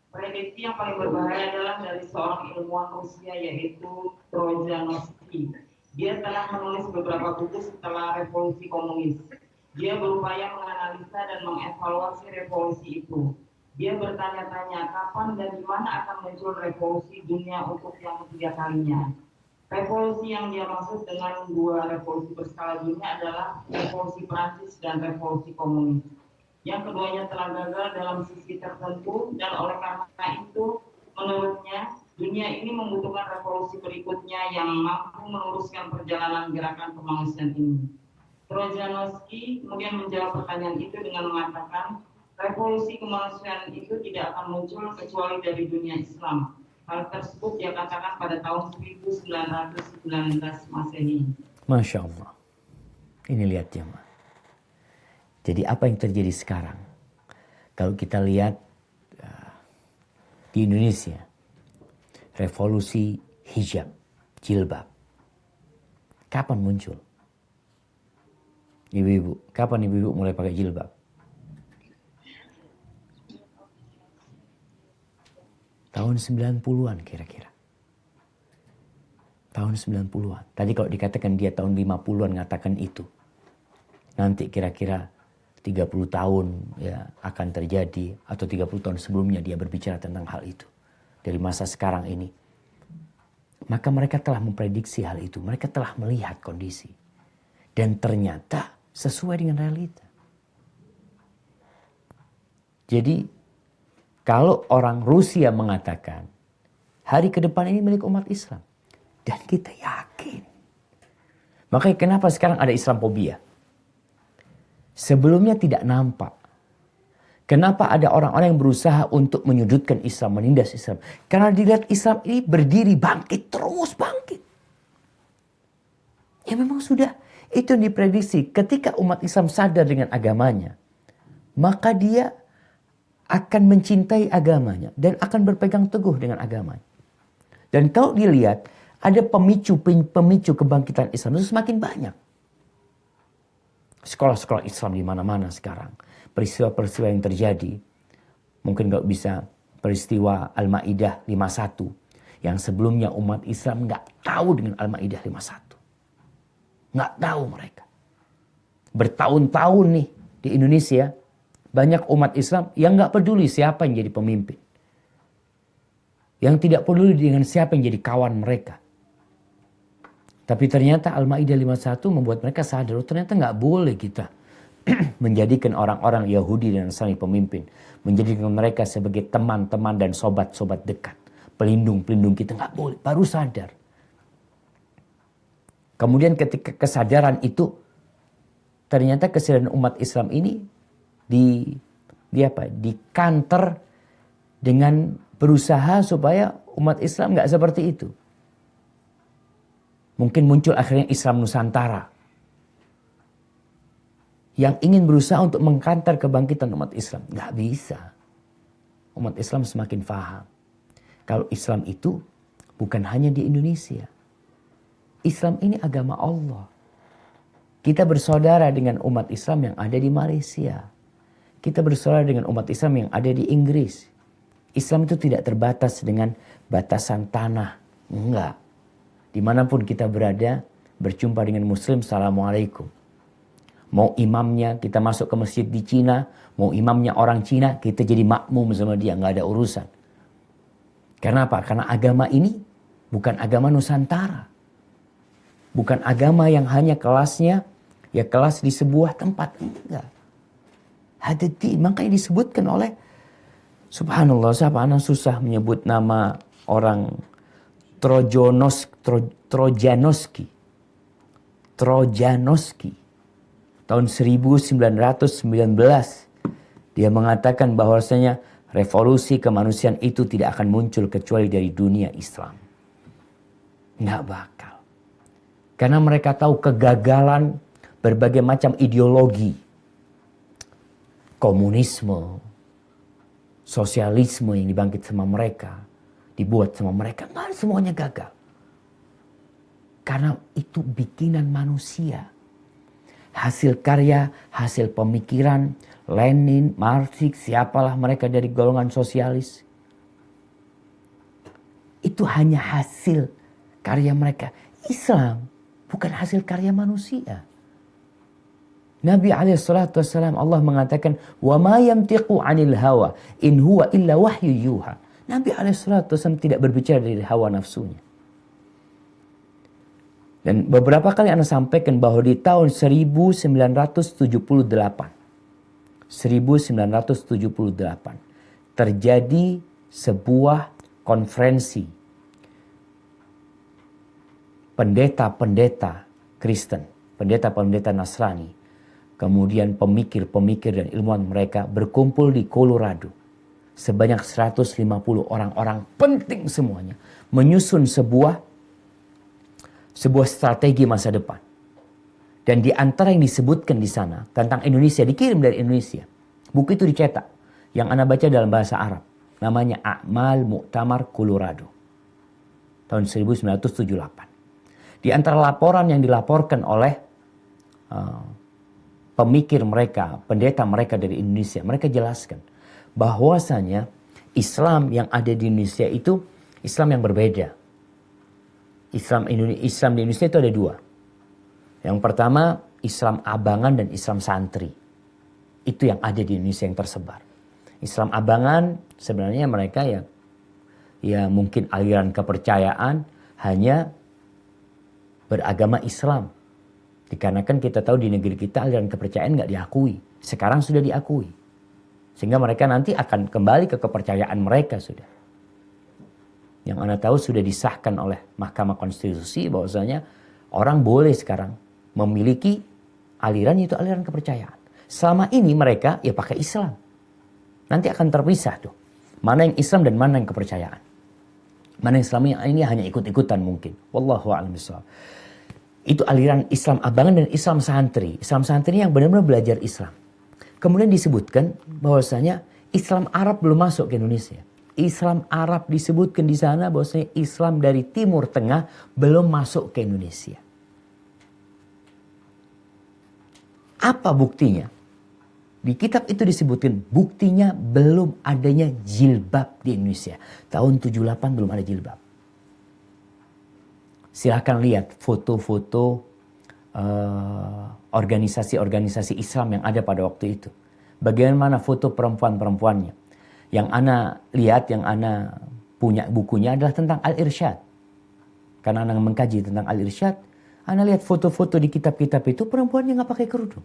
Prediksi yang paling berbahaya adalah dari seorang ilmuwan Rusia yaitu Trojanovsky. Dia telah menulis beberapa buku setelah revolusi komunis. Dia berupaya menganalisa dan mengevaluasi revolusi itu. Dia bertanya-tanya kapan dan di mana akan muncul revolusi dunia untuk yang ketiga kalinya. Revolusi yang dia maksud dengan dua revolusi berskala dunia adalah revolusi Prancis dan revolusi komunis. Yang keduanya telah gagal dalam sisi tertentu dan oleh karena itu menurutnya dunia ini membutuhkan revolusi berikutnya yang mampu meneruskan perjalanan gerakan kemanusiaan ini. Trojanovsky kemudian menjawab pertanyaan itu dengan mengatakan, revolusi kemanusiaan itu tidak akan muncul kecuali dari dunia Islam. Hal tersebut dia katakan pada tahun 1919 Masehi. Masya Allah. Ini lihat jemaah. Jadi apa yang terjadi sekarang? Kalau kita lihat di Indonesia, revolusi hijab, jilbab. Kapan muncul? Ibu-ibu, kapan ibu-ibu mulai pakai jilbab? Tahun 90-an kira-kira. Tahun 90-an. Tadi kalau dikatakan dia tahun 50-an ngatakan itu. Nanti kira-kira 30 tahun ya akan terjadi. Atau 30 tahun sebelumnya dia berbicara tentang hal itu. Dari masa sekarang ini. Maka mereka telah memprediksi hal itu. Mereka telah melihat kondisi. Dan ternyata sesuai dengan realita. Jadi kalau orang Rusia mengatakan hari ke depan ini milik umat Islam. Dan kita yakin. Makanya kenapa sekarang ada Islamophobia? Sebelumnya tidak nampak. Kenapa ada orang-orang yang berusaha untuk menyudutkan Islam, menindas Islam? Karena dilihat Islam ini berdiri, bangkit, terus bangkit. Ya memang sudah, itu yang diprediksi. Ketika umat Islam sadar dengan agamanya, maka dia akan mencintai agamanya dan akan berpegang teguh dengan agamanya. Dan kalau dilihat, ada pemicu kebangkitan Islam itu semakin banyak. Sekolah-sekolah Islam di mana-mana sekarang. Peristiwa-peristiwa yang terjadi. Mungkin nggak bisa peristiwa Al-Ma'idah 51. Yang sebelumnya umat Islam nggak tahu dengan Al-Ma'idah 51. Nggak tahu mereka. Bertahun-tahun nih di Indonesia. Banyak umat Islam yang nggak peduli siapa yang jadi pemimpin. Yang tidak peduli dengan siapa yang jadi kawan mereka. Tapi ternyata Al-Ma'idah 51 membuat mereka sadar. Ternyata nggak boleh kita menjadikan orang-orang Yahudi dan Nasrani pemimpin. Menjadikan mereka sebagai teman-teman dan sobat-sobat dekat. Pelindung-pelindung kita, nggak boleh. Baru sadar. Kemudian ketika kesadaran itu, ternyata kesadaran umat Islam ini dikanter dengan berusaha supaya umat Islam nggak seperti itu. Mungkin muncul akhirnya Islam Nusantara. Yang ingin berusaha untuk mengkantar kebangkitan umat Islam. Nggak bisa. Umat Islam semakin paham. Kalau Islam itu bukan hanya di Indonesia. Islam ini agama Allah. Kita bersaudara dengan umat Islam yang ada di Malaysia. Kita bersaudara dengan umat Islam yang ada di Inggris. Islam itu tidak terbatas dengan batasan tanah. Enggak. Dimanapun kita berada, berjumpa dengan Muslim, Assalamualaikum. Mau imamnya kita masuk ke masjid di Cina, mau imamnya orang Cina, kita jadi makmum sama dia, nggak ada urusan. Karena apa? Karena agama ini bukan agama Nusantara. Bukan agama yang hanya kelasnya, ya kelas di sebuah tempat. Enggak. Hadati, makanya disebutkan oleh, subhanallah, siapa anak susah menyebut nama orang Trojanoski. Tahun 1919. Dia mengatakan bahwasanya revolusi kemanusiaan itu tidak akan muncul kecuali dari dunia Islam. Nggak bakal. Karena mereka tahu kegagalan berbagai macam ideologi. Komunisme, sosialisme yang dibangkit sama mereka. Dibuat sama mereka, nggak semuanya gagal. Karena itu bikinan manusia. Hasil karya, hasil pemikiran, Lenin, Marx, siapalah mereka dari golongan sosialis. Itu hanya hasil karya mereka. Islam bukan hasil karya manusia. Nabi SAW Allah mengatakan, "Wa ma yamtiqu 'anil hawa in huwa illa wahyu yuha." Nabi SAW tidak berbicara dari hawa nafsunya. Dan beberapa kali Anda sampaikan bahwa di tahun 1978 terjadi sebuah konferensi pendeta-pendeta Kristen, pendeta-pendeta Nasrani, kemudian pemikir-pemikir dan ilmuwan mereka berkumpul di Colorado. Sebanyak 150 orang-orang penting semuanya. Menyusun sebuah strategi masa depan. Dan di antara yang disebutkan di sana tentang Indonesia, dikirim dari Indonesia. Buku itu dicetak. Yang Anda baca dalam bahasa Arab. Namanya A'mal Mu'tamar Colorado. Tahun 1978. Di antara laporan yang dilaporkan oleh pemikir mereka, pendeta mereka dari Indonesia. Mereka jelaskan bahwasanya Islam yang ada di Indonesia itu Islam yang berbeda. Islam di Indonesia itu ada dua. Yang pertama Islam abangan dan Islam santri. Itu yang ada di Indonesia yang tersebar. Islam abangan sebenarnya mereka ya mungkin aliran kepercayaan hanya beragama Islam. Dikarenakan kita tahu di negeri kita aliran kepercayaan nggak diakui. Sekarang sudah diakui. Sehingga mereka nanti akan kembali ke kepercayaan mereka sudah. Yang Anda tahu sudah disahkan oleh Mahkamah Konstitusi bahwasanya orang boleh sekarang memiliki aliran, itu aliran kepercayaan. Selama ini mereka ya pakai Islam. Nanti akan terpisah tuh. Mana yang Islam dan mana yang kepercayaan. Mana yang Islam ini hanya ikut-ikutan mungkin. Wallahu a'lam bishawab. Itu aliran Islam abangan dan Islam santri. Islam santri yang benar-benar belajar Islam. Kemudian disebutkan bahwasanya Islam Arab belum masuk ke Indonesia. Islam Arab disebutkan di sana bahwasanya Islam dari Timur Tengah belum masuk ke Indonesia. Apa buktinya? Di kitab itu disebutkan buktinya belum adanya jilbab di Indonesia. Tahun 78 belum ada jilbab. Silahkan lihat foto-foto organisasi-organisasi Islam yang ada pada waktu itu. Bagaimana foto perempuan-perempuannya. Yang Ana lihat, yang Ana punya bukunya adalah tentang Al-Irsyad. Karena Ana mengkaji tentang Al-Irsyad, Ana lihat foto-foto di kitab-kitab itu perempuannya nggak pakai kerudung.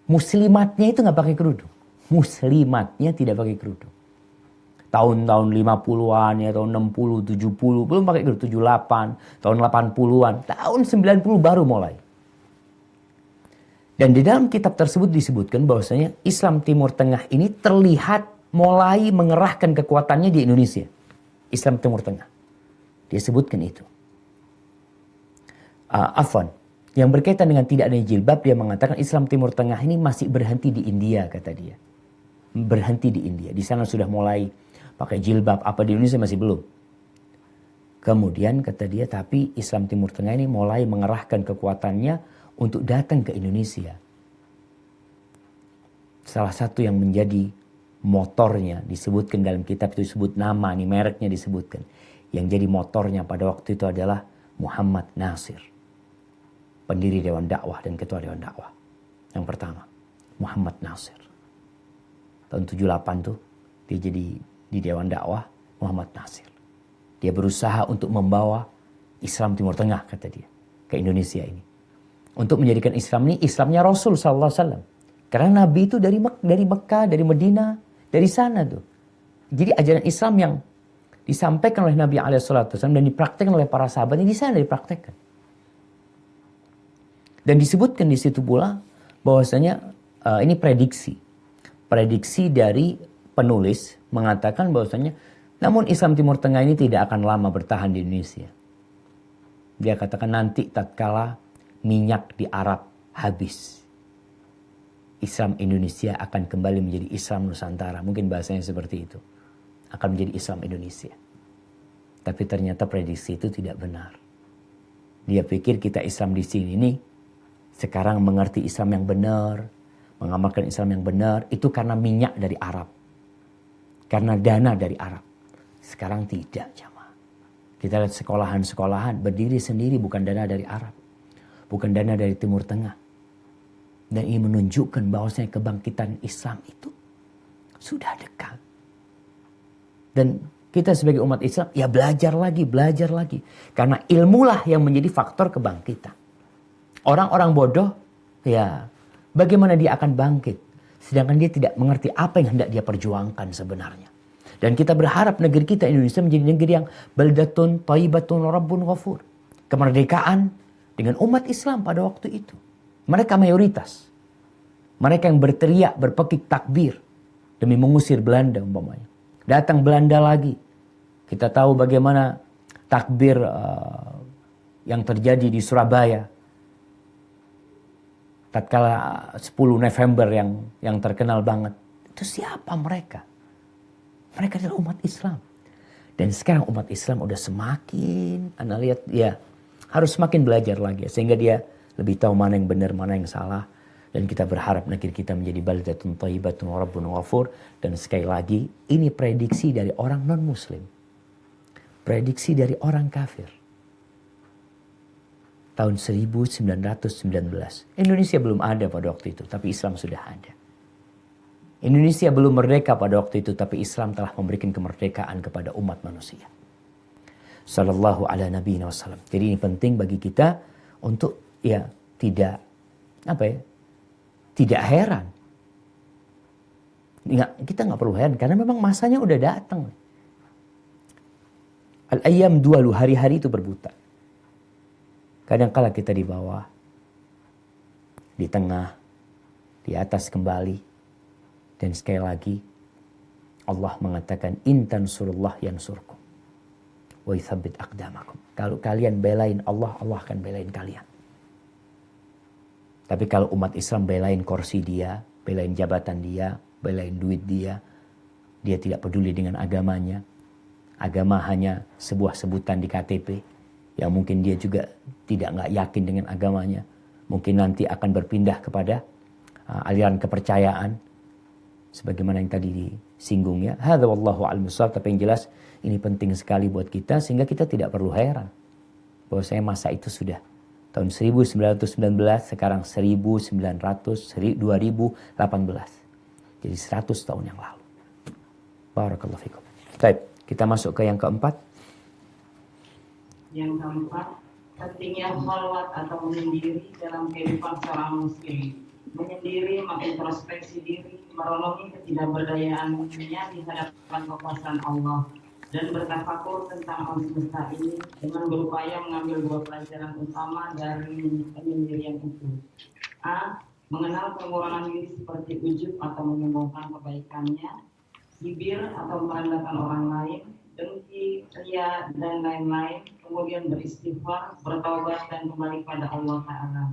Muslimatnya itu nggak pakai kerudung. Muslimatnya tidak pakai kerudung. Tahun-tahun 50-an ya, tahun 60, 70, belum pakai kerudung, 78, tahun 80-an, tahun 90 baru mulai. Dan di dalam kitab tersebut disebutkan bahwasanya Islam Timur Tengah ini terlihat mulai mengerahkan kekuatannya di Indonesia. Islam Timur Tengah. Dia sebutkan itu. Afwan. Yang berkaitan dengan tidak adanya jilbab, dia mengatakan Islam Timur Tengah ini masih berhenti di India, kata dia. Berhenti di India. Di sana sudah mulai pakai jilbab. Apa di Indonesia masih belum. Kemudian kata dia, tapi Islam Timur Tengah ini mulai mengerahkan kekuatannya untuk datang ke Indonesia. Salah satu yang menjadi motornya disebutkan dalam kitab itu, disebut nama, nih mereknya disebutkan. Yang jadi motornya pada waktu itu adalah Muhammad Nasir. Pendiri Dewan Dakwah dan Ketua Dewan Dakwah. Yang pertama, Muhammad Nasir. Tahun 78 tuh, dia jadi di Dewan Dakwah, Muhammad Nasir. Dia berusaha untuk membawa Islam Timur Tengah, kata dia, ke Indonesia ini. Untuk menjadikan Islam ini Islamnya Rasul SAW. Karena Nabi itu dari Mekah, dari Medina, dari sana tuh. Jadi ajaran Islam yang disampaikan oleh Nabi SAW dan dipraktekkan oleh para sahabatnya di sana dipraktekkan. Dan disebutkan di situ pula bahwasanya ini prediksi dari penulis mengatakan bahwasanya namun Islam Timur Tengah ini tidak akan lama bertahan di Indonesia. Dia katakan nanti tatkala minyak di Arab habis, Islam Indonesia akan kembali menjadi Islam Nusantara. Mungkin bahasanya seperti itu. Akan menjadi Islam Indonesia. Tapi ternyata prediksi itu tidak benar. Dia pikir kita Islam di sini ini sekarang mengerti Islam yang benar, mengamalkan Islam yang benar, itu karena minyak dari Arab. Karena dana dari Arab. Sekarang tidak, jamaah. Kita lihat sekolahan-sekolahan berdiri sendiri bukan dana dari Arab. Bukan dana dari Timur Tengah. Dan ini menunjukkan bahwasanya kebangkitan Islam itu sudah dekat. Dan kita sebagai umat Islam ya belajar lagi. Karena ilmulah yang menjadi faktor kebangkitan. Orang-orang bodoh, ya bagaimana dia akan bangkit? Sedangkan dia tidak mengerti apa yang hendak dia perjuangkan sebenarnya. Dan kita berharap negeri kita Indonesia menjadi negeri yang baldatun thayyibatun rabbun ghafur. Kemerdekaan dengan umat Islam pada waktu itu. Mereka mayoritas. Mereka yang berteriak, berpekik takbir demi mengusir Belanda umpamanya. Datang Belanda lagi. Kita tahu bagaimana takbir yang terjadi di Surabaya. Tatkala 10 November yang terkenal banget. Itu siapa mereka? Mereka adalah umat Islam. Dan sekarang umat Islam udah semakin, Anda lihat ya, harus semakin belajar lagi. Sehingga dia lebih tahu mana yang benar, mana yang salah. Dan kita berharap negeri kita menjadi baldatun thayyibatun rabbun ghafur. Dan sekali lagi, ini prediksi dari orang non-muslim. Prediksi dari orang kafir. Tahun 1919. Indonesia belum ada pada waktu itu, tapi Islam sudah ada. Indonesia belum merdeka pada waktu itu, tapi Islam telah memberikan kemerdekaan kepada umat manusia. sallallahu ala nabiyina wasallam. Jadi ini penting bagi kita untuk ya tidak tidak heran. Kita nggak perlu heran karena memang masanya udah datang. Al-ayyam dualu, hari-hari itu berputar. Kadang-kala kita di bawah, di tengah, di atas kembali. Dan sekali lagi Allah mengatakan in tansurullah yansurkum wa yuthabbit aqdamakum. Kalau kalian belain Allah, Allah akan belain kalian. Tapi kalau umat Islam belain kursi dia, belain jabatan dia, belain duit dia, dia tidak peduli dengan agamanya. Agama hanya sebuah sebutan di KTP yang mungkin dia juga nggak yakin dengan agamanya. Mungkin nanti akan berpindah kepada aliran kepercayaan sebagaimana yang tadi disinggung ya. Hadza wallahu a'lam bishawab. Tapi yang jelas ini penting sekali buat kita sehingga kita tidak perlu heran bahwa saya masa itu sudah tahun 1919 sekarang 2018. Jadi 100 tahun yang lalu. Barakallahu fikum. Baik, kita masuk ke yang keempat. Yang keempat, pentingnya khalwat atau menyendiri dalam kehidupan seorang muslim. Menyendiri, mengintrospeksi diri, merenungi ketidakberdayaannya di hadapan kekuasaan Allah, dan bertafakur tentang alam semesta ini dengan berupaya mengambil dua pelajaran utama dari penyendirian itu. A. Mengenal pengurangan diri seperti ujub atau menyombongkan kebaikannya, bibir atau merendahkan orang lain, dengki, ria, dan lain-lain, kemudian beristighfar, bertaubat, dan kembali pada Allah Ta'ala.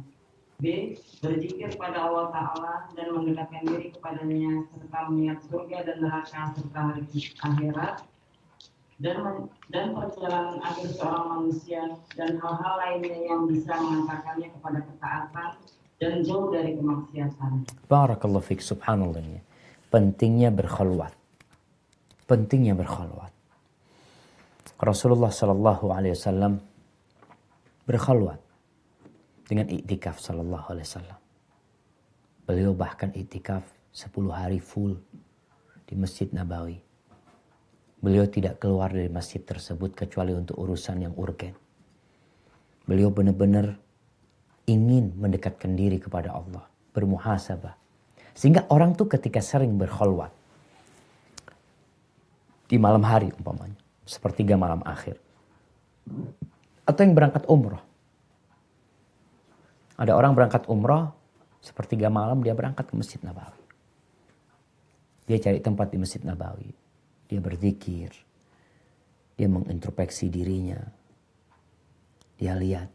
B. Berzikir pada Allah Ta'ala dan mendekatkan diri kepadanya serta melihat surga dan neraka serta hari akhirat dan perjalanan akhir seorang manusia dan hal-hal lainnya yang bisa mengantarkannya kepada ketaatan dan jauh dari kemaksiatan. Barakallahu fiik, subhanallah. Pentingnya berkhalwat. Pentingnya berkhalwat. Rasulullah sallallahu alaihi wasallam berkhalwat dengan iktikaf sallallahu alaihi wasallam. Beliau bahkan iktikaf 10 hari full di Masjid Nabawi. Beliau tidak keluar dari masjid tersebut kecuali untuk urusan yang urgen. Beliau benar-benar ingin mendekatkan diri kepada Allah, bermuhasabah. Sehingga orang tuh ketika sering berkhalwat di malam hari umpamanya, sepertiga malam akhir, atau yang berangkat umrah. Ada orang berangkat umrah, sepertiga malam dia berangkat ke Masjid Nabawi. Dia cari tempat di Masjid Nabawi. Dia berzikir. Dia mengintrospeksi dirinya. Dia lihat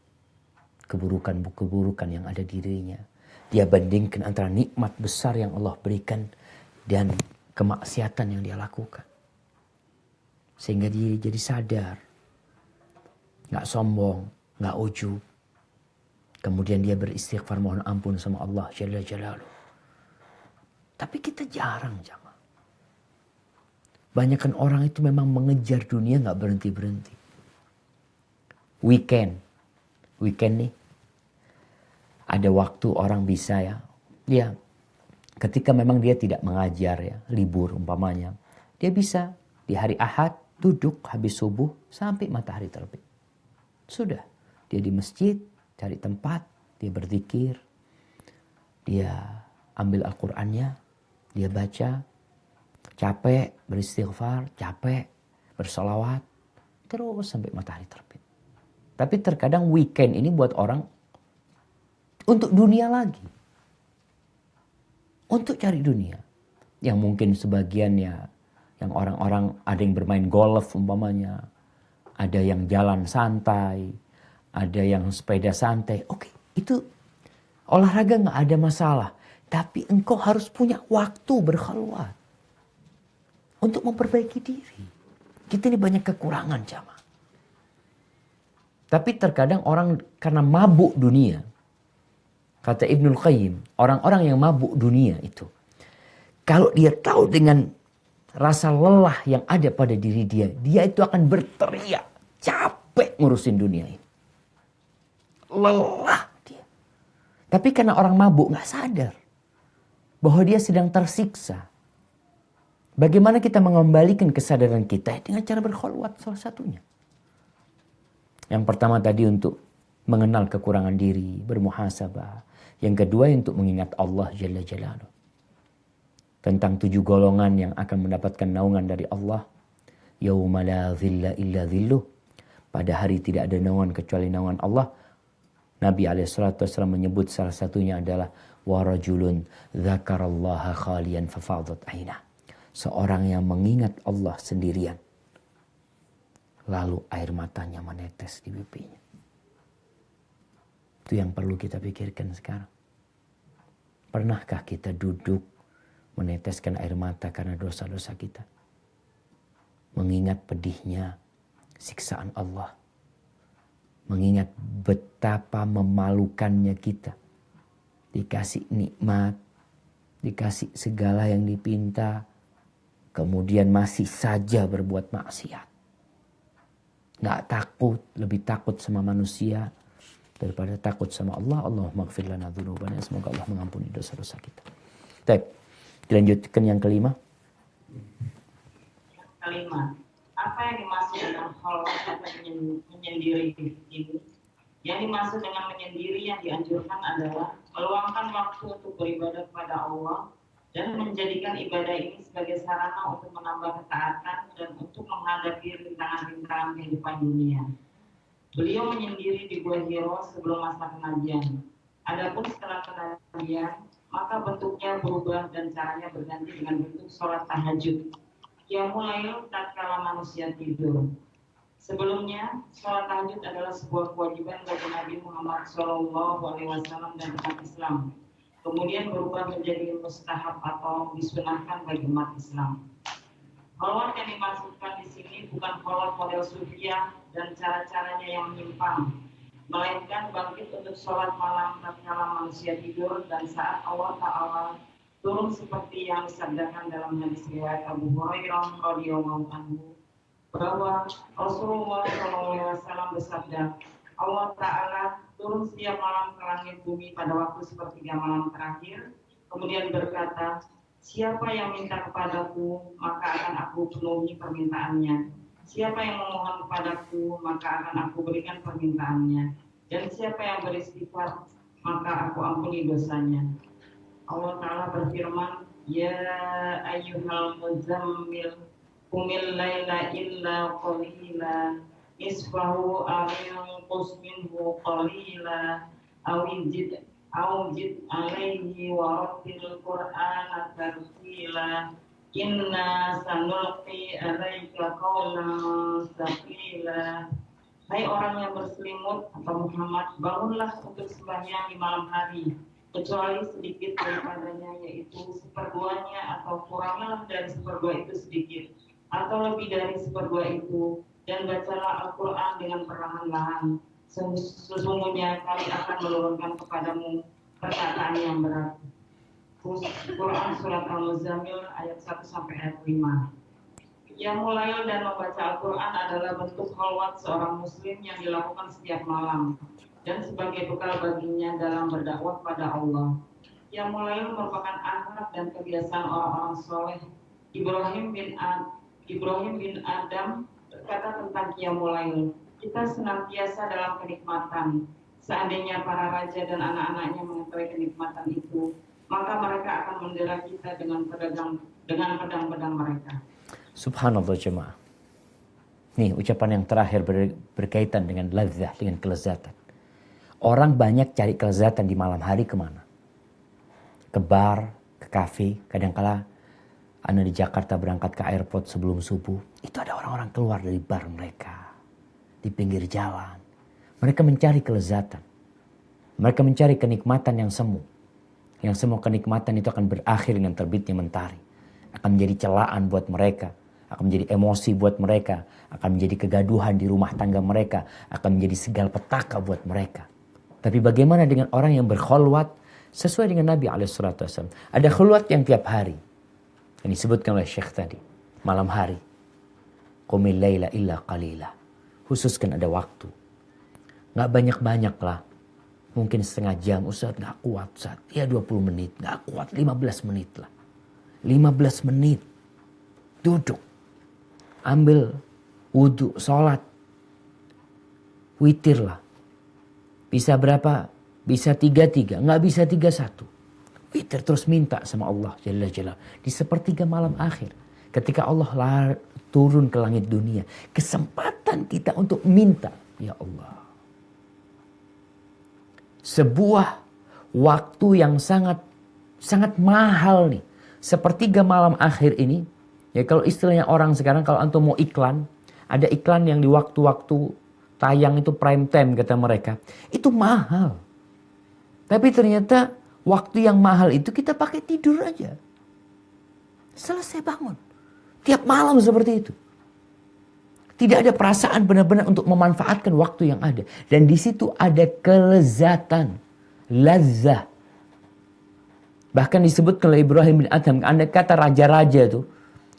keburukan yang ada di dirinya. Dia bandingkan antara nikmat besar yang Allah berikan dan kemaksiatan yang dia lakukan. Sehingga dia jadi sadar. Gak sombong, gak ujub. Kemudian dia beristighfar mohon ampun sama Allah Jalla Jalaluh. Tapi kita jarang jamaah. Banyakan orang itu memang mengejar dunia gak berhenti-berhenti. Weekend nih. Ada waktu orang bisa ya ketika memang dia tidak mengajar ya, libur umpamanya. Dia bisa di hari Ahad duduk habis subuh sampai matahari terbit. Sudah, dia di masjid, cari tempat, dia berzikir. Dia ambil Al-Qur'annya, dia baca, capek, beristighfar, capek, bersolawat, terus sampai matahari terbit. Tapi terkadang weekend ini buat orang untuk dunia lagi. Untuk cari dunia. Yang mungkin sebagiannya, yang orang-orang ada yang bermain golf umpamanya. Ada yang jalan santai. Ada yang sepeda santai. Oke, itu olahraga gak ada masalah. Tapi engkau harus punya waktu berkhalwat. Untuk memperbaiki diri. Kita ini banyak kekurangan jamaah. Tapi terkadang orang karena mabuk dunia. Kata Ibnul Qayyim, orang-orang yang mabuk dunia itu. Kalau dia tahu dengan rasa lelah yang ada pada diri dia. Dia itu akan berteriak, capek ngurusin dunia ini. Lelah dia. Tapi karena orang mabuk gak sadar. Bahwa dia sedang tersiksa. Bagaimana kita mengembalikan kesadaran kita dengan cara berkhalwat salah satunya. Yang pertama tadi untuk mengenal kekurangan diri, bermuhasabah. Yang kedua untuk mengingat Allah Jalla Jalaluh. Tentang 7 golongan yang akan mendapatkan naungan dari Allah. Yauma la dhilla illa dhilluh. Pada hari tidak ada naungan kecuali naungan Allah. Nabi SAW menyebut salah satunya adalah warajulun dzakarallaha khalian fafadat ainah. Seorang yang mengingat Allah sendirian. Lalu air matanya menetes di pipinya. Itu yang perlu kita pikirkan sekarang. Pernahkah kita duduk meneteskan air mata karena dosa-dosa kita? Mengingat pedihnya siksaan Allah. Mengingat betapa memalukannya kita. Dikasih nikmat, dikasih segala yang dipinta, kemudian masih saja berbuat maksiat. Nggak takut, lebih takut sama manusia daripada takut sama Allah. Allahumma ighfir lana dzunubana. Semoga Allah mengampuni dosa-dosa kita. Baik, dilanjutkan yang kelima. Kelima, apa yang dimaksud dengan khalwat atau menyendiri ini? Yang dimaksud dengan menyendiri yang dianjurkan adalah meluangkan waktu untuk beribadah kepada Allah dan menjadikan ibadah ini sebagai sarana untuk menambah ketaatan dan untuk menghadapi rintangan-rintangan kehidupan dunia. Beliau menyendiri di Gua Hiro sebelum masa kenabian. Adapun setelah kenabian, maka bentuknya berubah dan caranya berganti dengan bentuk sholat tahajud. Ia mulai tatkala manusia tidur. Sebelumnya, sholat tahajud adalah sebuah kewajiban bagi Nabi Muhammad SAW dan umat Islam. Kemudian berubah menjadi mustahab atau disunahkan bagi umat Islam. Khalwat yang dimaksudkan di sini bukan khalwat model sufiah dan cara-caranya yang menyimpang, melainkan bangkit untuk sholat malam tatkala manusia tidur dan saat Allah Ta'ala turun seperti yang disabdakan dalam hadis riwayat Abu Hurairah radhiyallahu anhu bahwa Rasulullah SAW bersabda, Allah Ta'ala turun setiap malam ke langit bumi pada waktu sepertiga malam terakhir, kemudian berkata, siapa yang minta kepadaku, maka akan aku penuhi permintaannya. Siapa yang memohon kepadaku, maka akan aku berikan permintaannya. Dan siapa yang beristighfar, maka aku ampuni dosanya. Allah Ta'ala berfirman, Ya ayyuhal muzammil, qumil laila illa qalila, isfahu awinqus minhu qalila, awizid alaihi warattil Qur'ana tartila, inna sanulqi alaika qawlan tsaqila. Hai orang yang berselimut atau Muhammad, bangunlah untuk sembahyang di malam hari, kecuali sedikit daripadanya, yaitu seperduanya atau kuranglah dari seperdua itu sedikit, atau lebih dari seperdua itu, dan bacalah Al-Quran dengan perlahan-lahan. Sesungguhnya kami akan menurunkan kepadamu perkataan yang berat. Quran Surat Al-Muzammil ayat 1 sampai ayat 5. Yang mulai dan membaca Al-Quran adalah bentuk khalwat seorang muslim yang dilakukan setiap malam dan sebagai bekal baginya dalam berdakwah pada Allah. Yang mulai merupakan akhlak dan kebiasaan orang-orang soleh. Ibrahim bin Adam berkata tentang Qiyamul Lail, kita senantiasa dalam kenikmatan. Seandainya para raja dan anak-anaknya mengetahui kenikmatan itu, maka mereka akan mendera kita dengan pedang-pedang mereka. Subhanallah jemaah. Nih ucapan yang terakhir berkaitan dengan ladzah, dengan kelezatan. Orang banyak cari kelezatan di malam hari kemana? Ke bar, ke kafe, kadangkala Anda di Jakarta berangkat ke airport sebelum subuh, itu ada orang-orang keluar dari bar mereka. Di pinggir jalan. Mereka mencari kelezatan. Mereka mencari kenikmatan yang semu. Yang semua kenikmatan itu akan berakhir dengan terbitnya mentari. Akan menjadi celaan buat mereka. Akan menjadi emosi buat mereka. Akan menjadi kegaduhan di rumah tangga mereka. Akan menjadi segala petaka buat mereka. Tapi bagaimana dengan orang yang berkhulwat sesuai dengan Nabi SAW? Ada khulwat yang tiap hari. Yang disebutkan oleh Syekh tadi. Malam hari. Qumil laila illa qalila. Khususkan ada waktu. Gak banyak-banyak lah. Mungkin setengah jam. Ustaz gak kuat Ustaz. Ya 20 menit. Gak kuat 15 menit lah. 15 menit. Duduk. Ambil wudhu. Sholat. witirlah. Bisa berapa? Bisa 3-3, nggak bisa 3-1. Witir terus minta sama Allah Jalla Jalla. Di sepertiga malam akhir, ketika Allah turun ke langit dunia, kesempatan kita untuk minta, ya Allah. Sebuah waktu yang sangat mahal nih. Sepertiga malam akhir ini, ya kalau istilahnya orang sekarang, kalau antum mau iklan, ada iklan yang di waktu-waktu tayang itu prime time kata mereka. Itu mahal. Tapi ternyata waktu yang mahal itu kita pakai tidur aja. Selesai bangun. Tiap malam seperti itu. Tidak ada perasaan benar-benar untuk memanfaatkan waktu yang ada. Dan di situ ada kelezatan. Lazzah. Bahkan disebutkan oleh Ibrahim bin Adham. Anda kata raja-raja itu.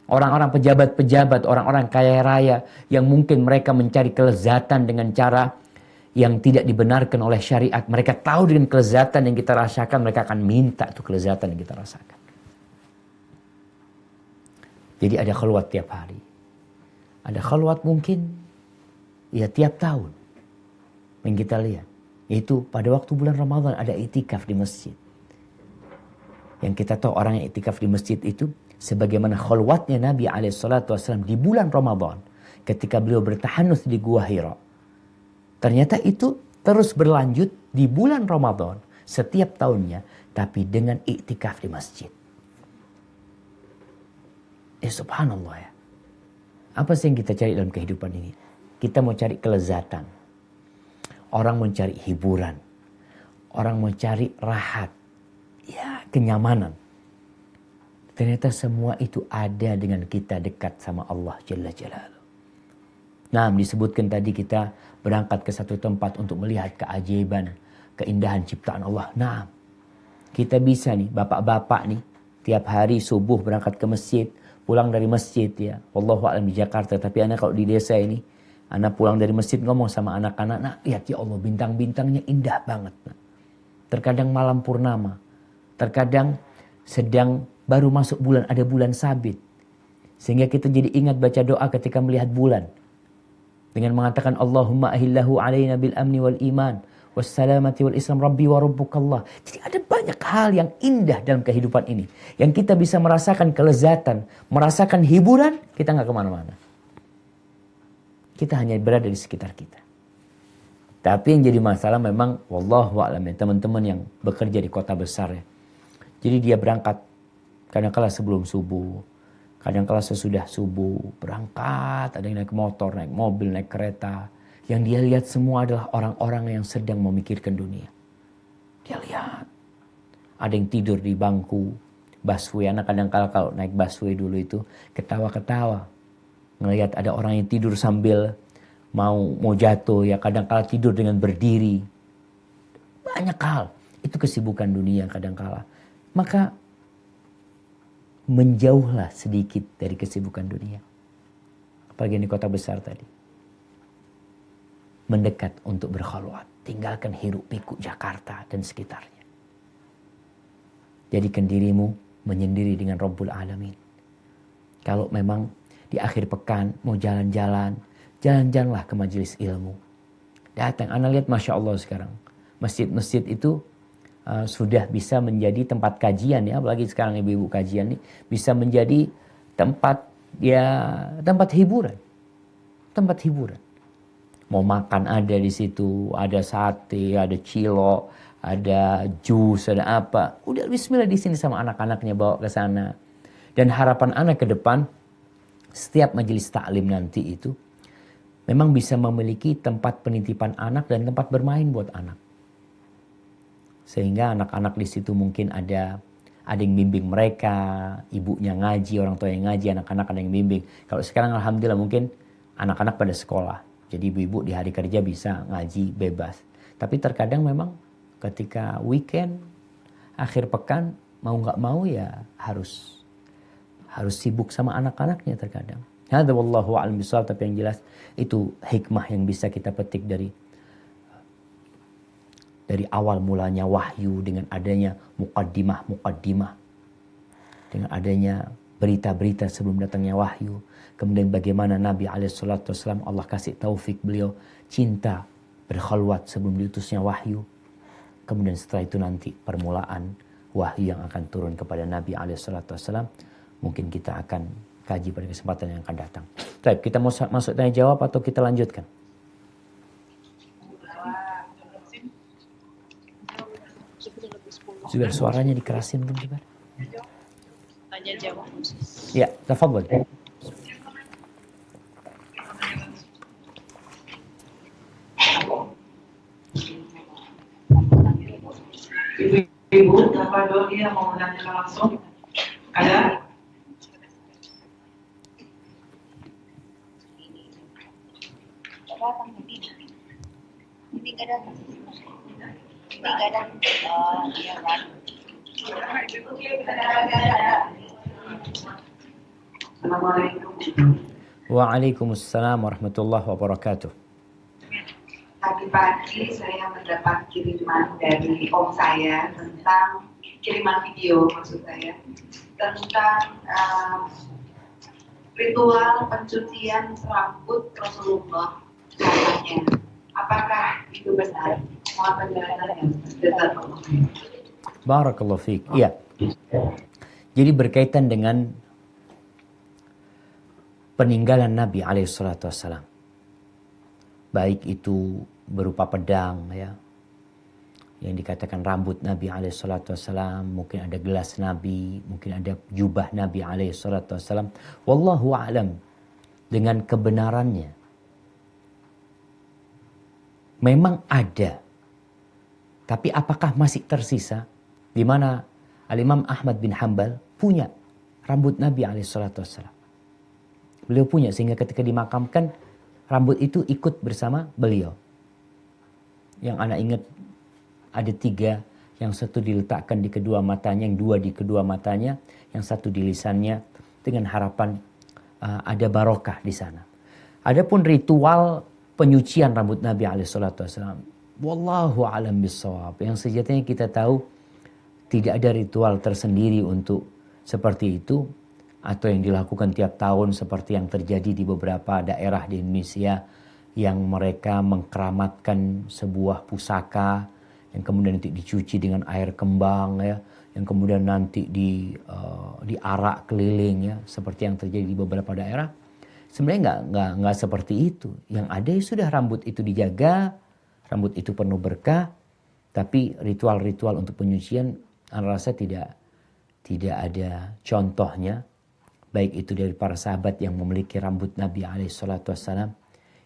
Orang-orang pejabat-pejabat, orang-orang kaya raya. Yang mungkin mereka mencari kelezatan dengan cara yang tidak dibenarkan oleh syariat. Mereka tahu dengan kelezatan yang kita rasakan, mereka akan minta itu kelezatan yang kita rasakan. Jadi ada khalwat tiap hari. Ada khalwat mungkin ya tiap tahun. Yang kita lihat. Yaitu pada waktu bulan Ramadan ada itikaf di masjid. Yang kita tahu orang yang itikaf di masjid itu sebagaimana khalwatnya Nabi SAW di bulan Ramadan. Ketika beliau bertahanus di Gua Hira. Ternyata itu terus berlanjut di bulan Ramadan setiap tahunnya. Tapi dengan iktikaf di masjid. Subhanallah ya. Apa sih yang kita cari dalam kehidupan ini? Kita mau cari kelezatan. Orang mau cari hiburan. Orang mau cari rahat. Ya, kenyamanan. Ternyata semua itu ada dengan kita dekat sama Allah Jalla Jalaluhu. Nah, disebutkan tadi kita berangkat ke satu tempat untuk melihat keajaiban, keindahan ciptaan Allah. Nah, kita bisa nih, bapak-bapak nih, tiap hari subuh berangkat ke masjid, pulang dari masjid ya. Wallahu a'lam di Jakarta, tapi anak kalau di desa ini, anak pulang dari masjid ngomong sama anak-anak, nah lihat ya Allah bintang-bintangnya indah banget. Nah. Terkadang malam purnama, terkadang sedang baru masuk bulan, ada bulan sabit. Sehingga kita jadi ingat baca doa ketika melihat bulan. Dengan mengatakan Allahumma ahillahu alaina bil amni wal iman wassalamati wal islam rabbi wa rabbukallah. Jadi ada banyak hal yang indah dalam kehidupan ini. Yang kita bisa merasakan kelezatan, merasakan hiburan, kita nggak kemana-mana. Kita hanya berada di sekitar kita. Tapi yang jadi masalah memang wallahu a'lam ya, teman-teman yang bekerja di kota besar ya. Jadi dia berangkat kadang-kala sebelum subuh. Kadang-kala sesudah subuh berangkat, ada yang naik motor, naik mobil, naik kereta. Yang dia lihat semua adalah orang-orang yang sedang memikirkan dunia. Dia lihat. Ada yang tidur di bangku busway. Anak kadang-kala kalau naik busway dulu itu ketawa-ketawa. Ngelihat ada orang yang tidur sambil mau jatuh. Ya kadang-kala tidur dengan berdiri. Banyak hal. Itu kesibukan dunia kadang-kala. Maka menjauhlah sedikit dari kesibukan dunia. Apalagi di kota besar tadi. Mendekat untuk berkhalwat. Tinggalkan hiruk pikuk Jakarta dan sekitarnya. Jadikan dirimu menyendiri dengan Rabbul Alamin. Kalau memang di akhir pekan mau jalan-jalan, jalan-jalanlah ke majelis ilmu. Datang, Anda lihat Masya Allah sekarang. Masjid-masjid itu sudah bisa menjadi tempat kajian ya, apalagi sekarang ibu-ibu kajian nih bisa menjadi tempat hiburan. Tempat hiburan. Mau makan ada di situ, ada sate, ada cilok, ada jus, ada apa. Udah bismillah di sini sama anak-anaknya bawa ke sana. Dan harapan anak ke depan setiap majelis taklim nanti itu memang bisa memiliki tempat penitipan anak dan tempat bermain buat anak. Sehingga anak-anak di situ mungkin ada yang bimbing mereka, ibunya ngaji, orang tua yang ngaji, anak-anak ada yang bimbing. Kalau sekarang alhamdulillah mungkin anak-anak pada sekolah. Jadi ibu-ibu di hari kerja bisa ngaji bebas. Tapi terkadang memang ketika weekend, akhir pekan, mau nggak mau ya harus sibuk sama anak-anaknya terkadang. Hadza wallahu a'lam bishawab, tapi yang jelas itu hikmah yang bisa kita petik dari awal mulanya wahyu dengan adanya muqaddimah. Dengan adanya berita-berita sebelum datangnya wahyu. Kemudian bagaimana Nabi SAW Allah kasih taufik beliau cinta berkhalwat sebelum diutusnya wahyu. Kemudian setelah itu nanti permulaan wahyu yang akan turun kepada Nabi SAW. Mungkin kita akan kaji pada kesempatan yang akan datang. Baik, kita mau masuk tanya jawab atau kita lanjutkan? Zubair, suaranya dikerasin mungkin Zubair. Tanya jawab. Ya, tafadhol. Ibu, Bapak Dodi yang mau menanyakan langsung? Ada? Assalamualaikum. Waalaikumsalam warahmatullahi wabarakatuh. Tadi pagi saya mendapat kiriman dari om saya tentang kiriman video maksud saya tentang ritual pencucian rambut Rasulullah katanya. Apakah itu benar? Mohon penjelasannya. Barakallahu fiik. Iya. Jadi berkaitan dengan peninggalan Nabi SAW. Baik itu berupa pedang ya, yang dikatakan rambut Nabi SAW, mungkin ada gelas Nabi, mungkin ada jubah Nabi SAW. Wallahu a'lam dengan kebenarannya. Memang ada, tapi apakah masih tersisa? Di mana Al-Imam Ahmad bin Hanbal punya rambut Nabi SAW. Beliau punya sehingga ketika dimakamkan rambut itu ikut bersama beliau. Yang anak ingat ada 3, yang satu diletakkan di kedua matanya, yang 2 di kedua matanya, yang satu di lisannya, dengan harapan ada barokah di sana. Adapun ritual penyucian rambut Nabi SAW, wallahu alam bissawab. Yang sejatinya kita tahu tidak ada ritual tersendiri untuk seperti itu, atau yang dilakukan tiap tahun seperti yang terjadi di beberapa daerah di Indonesia yang mereka mengkeramatkan sebuah pusaka yang kemudian nanti dicuci dengan air kembang ya, yang kemudian nanti diarak keliling ya, seperti yang terjadi di beberapa daerah. Sebenarnya nggak seperti itu. Yang ada ya sudah, rambut itu dijaga, rambut itu penuh berkah, tapi ritual-ritual untuk penyucian saya rasa tidak ada contohnya. Baik itu dari para sahabat yang memiliki rambut Nabi SAW,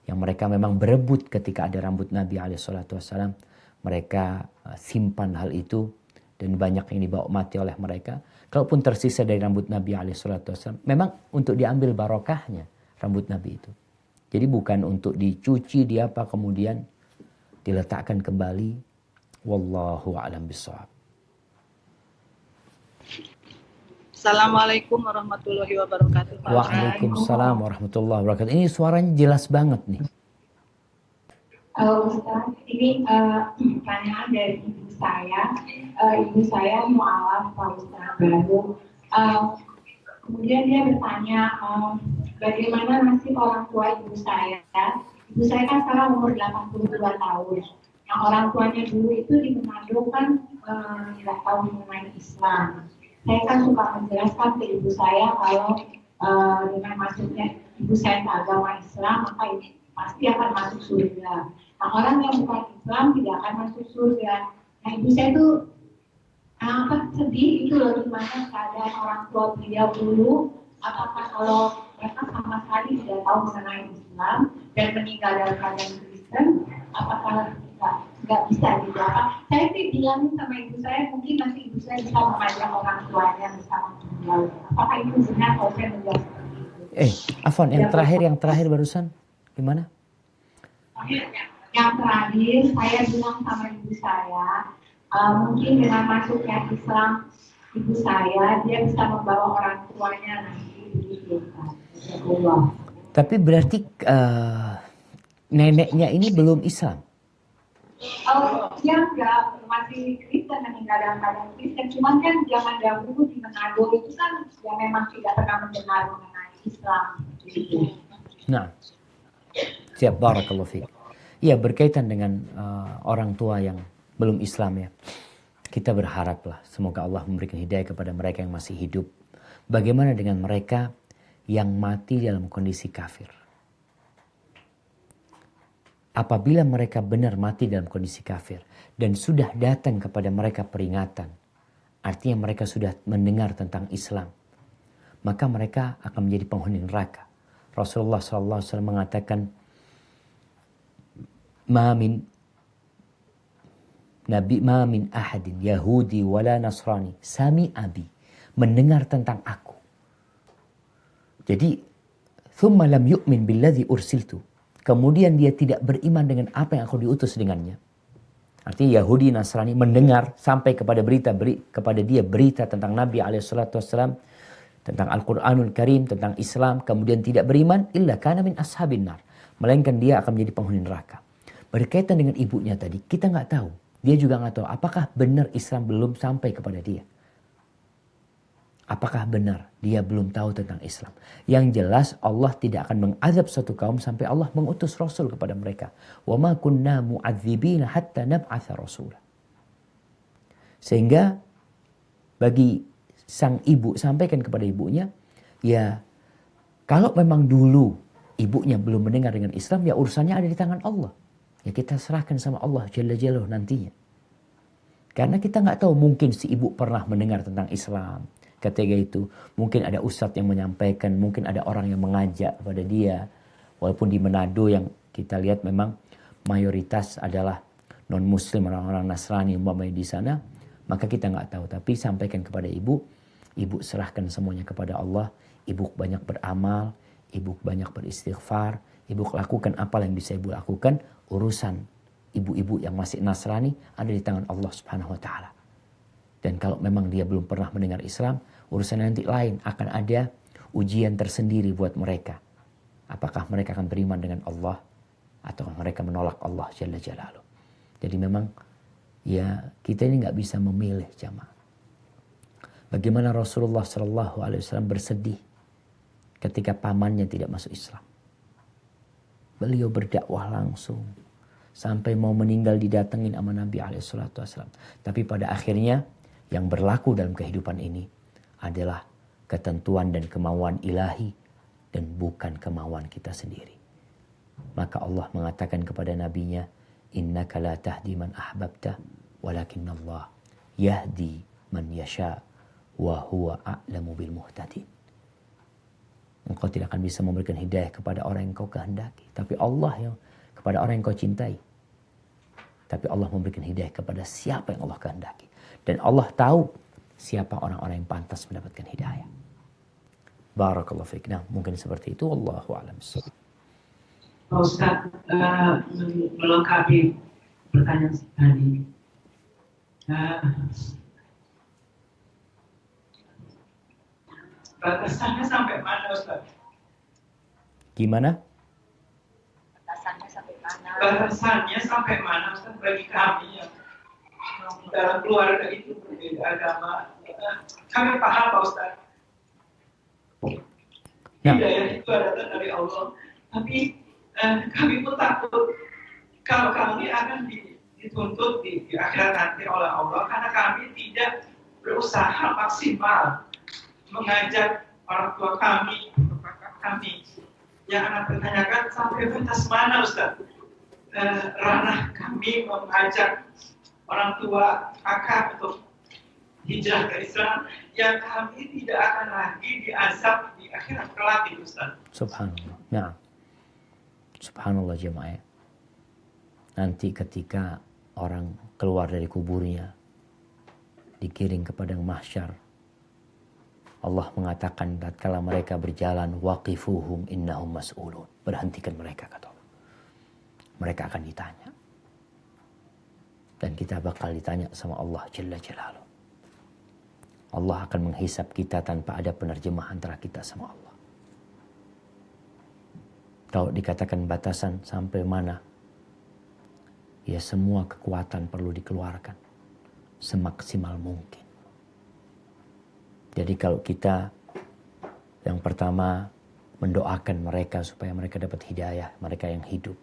yang mereka memang berebut ketika ada rambut Nabi SAW. Mereka simpan hal itu dan banyak yang dibawa mati oleh mereka. Kalaupun tersisa dari rambut Nabi SAW, memang untuk diambil barokahnya rambut Nabi itu. Jadi bukan untuk dicuci, diapa kemudian diletakkan kembali. Wallahu a'lam bishawab. Assalamualaikum warahmatullahi wabarakatuh. Waalaikumsalam warahmatullahi wabarakatuh. Ini suaranya jelas banget nih. Halo Ustaz, ini pertanyaan dari ibu saya. Ibu saya mualaf Pak Ustaz baru. Kemudian dia bertanya, bagaimana nasib orang tua ibu saya? Ibu saya kan sekarang umur 82 tahun. Yang orang tuanya dulu itu di Manado kan nggak tahu mengenai Islam. Saya kan suka menjelaskan ke ibu saya kalau dengan masuknya ibu saya ke agama Islam, maka ini pasti akan masuk surga. Nah, orang yang bukan Islam tidak akan masuk surga. Nah, ibu saya itu sedih itu loh, gimana keadaan orang tua beliau dulu, apakah kalau mereka sama sekali tidak tahu mengenai Islam dan meninggal dalam keadaan Kristen, apakah nggak bisa dijawab. Saya sih bilangin sama ibu saya, mungkin nanti ibu saya bisa mengajak orang tuanya bersama beliau. Apakah itu benar kalau saya menjawab seperti itu? Afwan, yang terakhir barusan gimana? Yang terakhir saya bilang sama ibu saya, mungkin dengan masuknya Islam ibu saya, dia bisa membawa orang tuanya nanti di surga. Tapi berarti neneknya ini belum Islam? Dia enggak, masih Kristen, meninggal dalam keadaan Kristen. Cuman kan zaman dahulu di Manado itu kan yang memang tidak pernah mendengar mengenai Islam. Nah, siap, barakallahu fiik. Ya, berkaitan dengan orang tua yang belum Islam ya. Kita berharaplah semoga Allah memberikan hidayah kepada mereka yang masih hidup. Bagaimana dengan mereka yang mati dalam kondisi kafir? Apabila mereka benar mati dalam kondisi kafir dan sudah datang kepada mereka peringatan, artinya mereka sudah mendengar tentang Islam, maka mereka akan menjadi penghuni neraka. Rasulullah SAW mengatakan, ma min ahadin Yahudi wala Nasrani sami abi, mendengar tentang aku. Jadi, thumma lam yu'min billadzi ursiltu, kemudian dia tidak beriman dengan apa yang aku diutus dengannya. Artinya Yahudi Nasrani mendengar sampai kepada kepada dia berita tentang Nabi SAW, tentang Al-Quranul Karim, tentang Islam, kemudian tidak beriman, illa kana min ashabin nar, melainkan dia akan menjadi penghuni neraka. Berkaitan dengan ibunya tadi, kita nggak tahu. Dia juga nggak tahu apakah benar Islam belum sampai kepada dia. Apakah benar dia belum tahu tentang Islam. Yang jelas Allah tidak akan mengazab suatu kaum sampai Allah mengutus Rasul kepada mereka. Wa ma kunna mu'adzibina hatta nab'atha rasula. Sehingga bagi sang ibu, sampaikan kepada ibunya, ya kalau memang dulu ibunya belum mendengar dengan Islam, ya urusannya ada di tangan Allah. Ya kita serahkan sama Allah Jalla Jalaluhu nantinya. Karena kita nggak tahu, mungkin si ibu pernah mendengar tentang Islam. Ketika itu mungkin ada ustadz yang menyampaikan, mungkin ada orang yang mengajak kepada dia. Walaupun di Manado yang kita lihat memang mayoritas adalah non-muslim, orang-orang Nasrani umpamanya di sana, maka kita nggak tahu. Tapi sampaikan kepada ibu, ibu serahkan semuanya kepada Allah, ibu banyak beramal, ibu banyak beristighfar, ibu lakukan apa yang bisa ibu lakukan. Urusan ibu-ibu yang masih Nasrani ada di tangan Allah Subhanahu wa taala. Dan kalau memang dia belum pernah mendengar Islam, urusan nanti lain, akan ada ujian tersendiri buat mereka. Apakah mereka akan beriman dengan Allah atau mereka menolak Allah Jalla Jalaluhu. Jadi memang ya kita ini nggak bisa memilih jamaah. Bagaimana Rasulullah SAW bersedih ketika pamannya tidak masuk Islam. Beliau berdakwah langsung sampai mau meninggal didatengin sama Nabi SAW. Tapi pada akhirnya yang berlaku dalam kehidupan ini adalah ketentuan dan kemauan ilahi dan bukan kemauan kita sendiri. Maka Allah mengatakan kepada nabinya, innaka la tahdi man ahbabta walakinnallah yahdi man yasha wa huwa a'lamu bil muhtadin. Engkau tidak akan bisa memberikan hidayah kepada orang yang kau kehendaki, tapi Allah yang kepada orang yang kau cintai. Tapi Allah memberikan hidayah kepada siapa yang Allah kehendaki. Dan Allah tahu siapa orang-orang yang pantas mendapatkan hidayah. Barakallahu fiik. Nah, mungkin seperti itu. Wallahu a'lam. Pak Ustaz, melengkapi pertanyaan tadi. Batasannya sampai mana, Ustaz? Gimana? Batasannya sampai mana, Ustaz, bagi kami yang dalam keluarga itu berbeda agama? Kami paham, Pak Ustaz. Hidayah itu adalah dari Allah. Tapi kami pun takut kalau kami akan dituntut di akhirat nanti oleh Allah karena kami tidak berusaha maksimal mengajak orang tua kami, kakak kami. Yang anak bertanyakan sampai batas mana, Ustaz? Ranah kami mengajak orang tua kakak untuk hijrah ke Islam yang kami tidak akan lagi diazab di akhirat kelak itu, Ustaz. Subhanallah. Nah, subhanallah jemaah. Nanti ketika orang keluar dari kuburnya, dikiring ke padang mahsyar, Allah mengatakan tatkala mereka berjalan, waqifuhum innahum mas'ulun. Berhentikan mereka, kata Allah. Mereka akan ditanya. Dan kita bakal ditanya sama Allah Jalla Jalaluhu. Allah akan menghisap kita tanpa ada penerjemah antara kita sama Allah. Kalau dikatakan batasan sampai mana, ya semua kekuatan perlu dikeluarkan semaksimal mungkin. Jadi kalau kita yang pertama mendoakan mereka supaya mereka dapat hidayah, mereka yang hidup.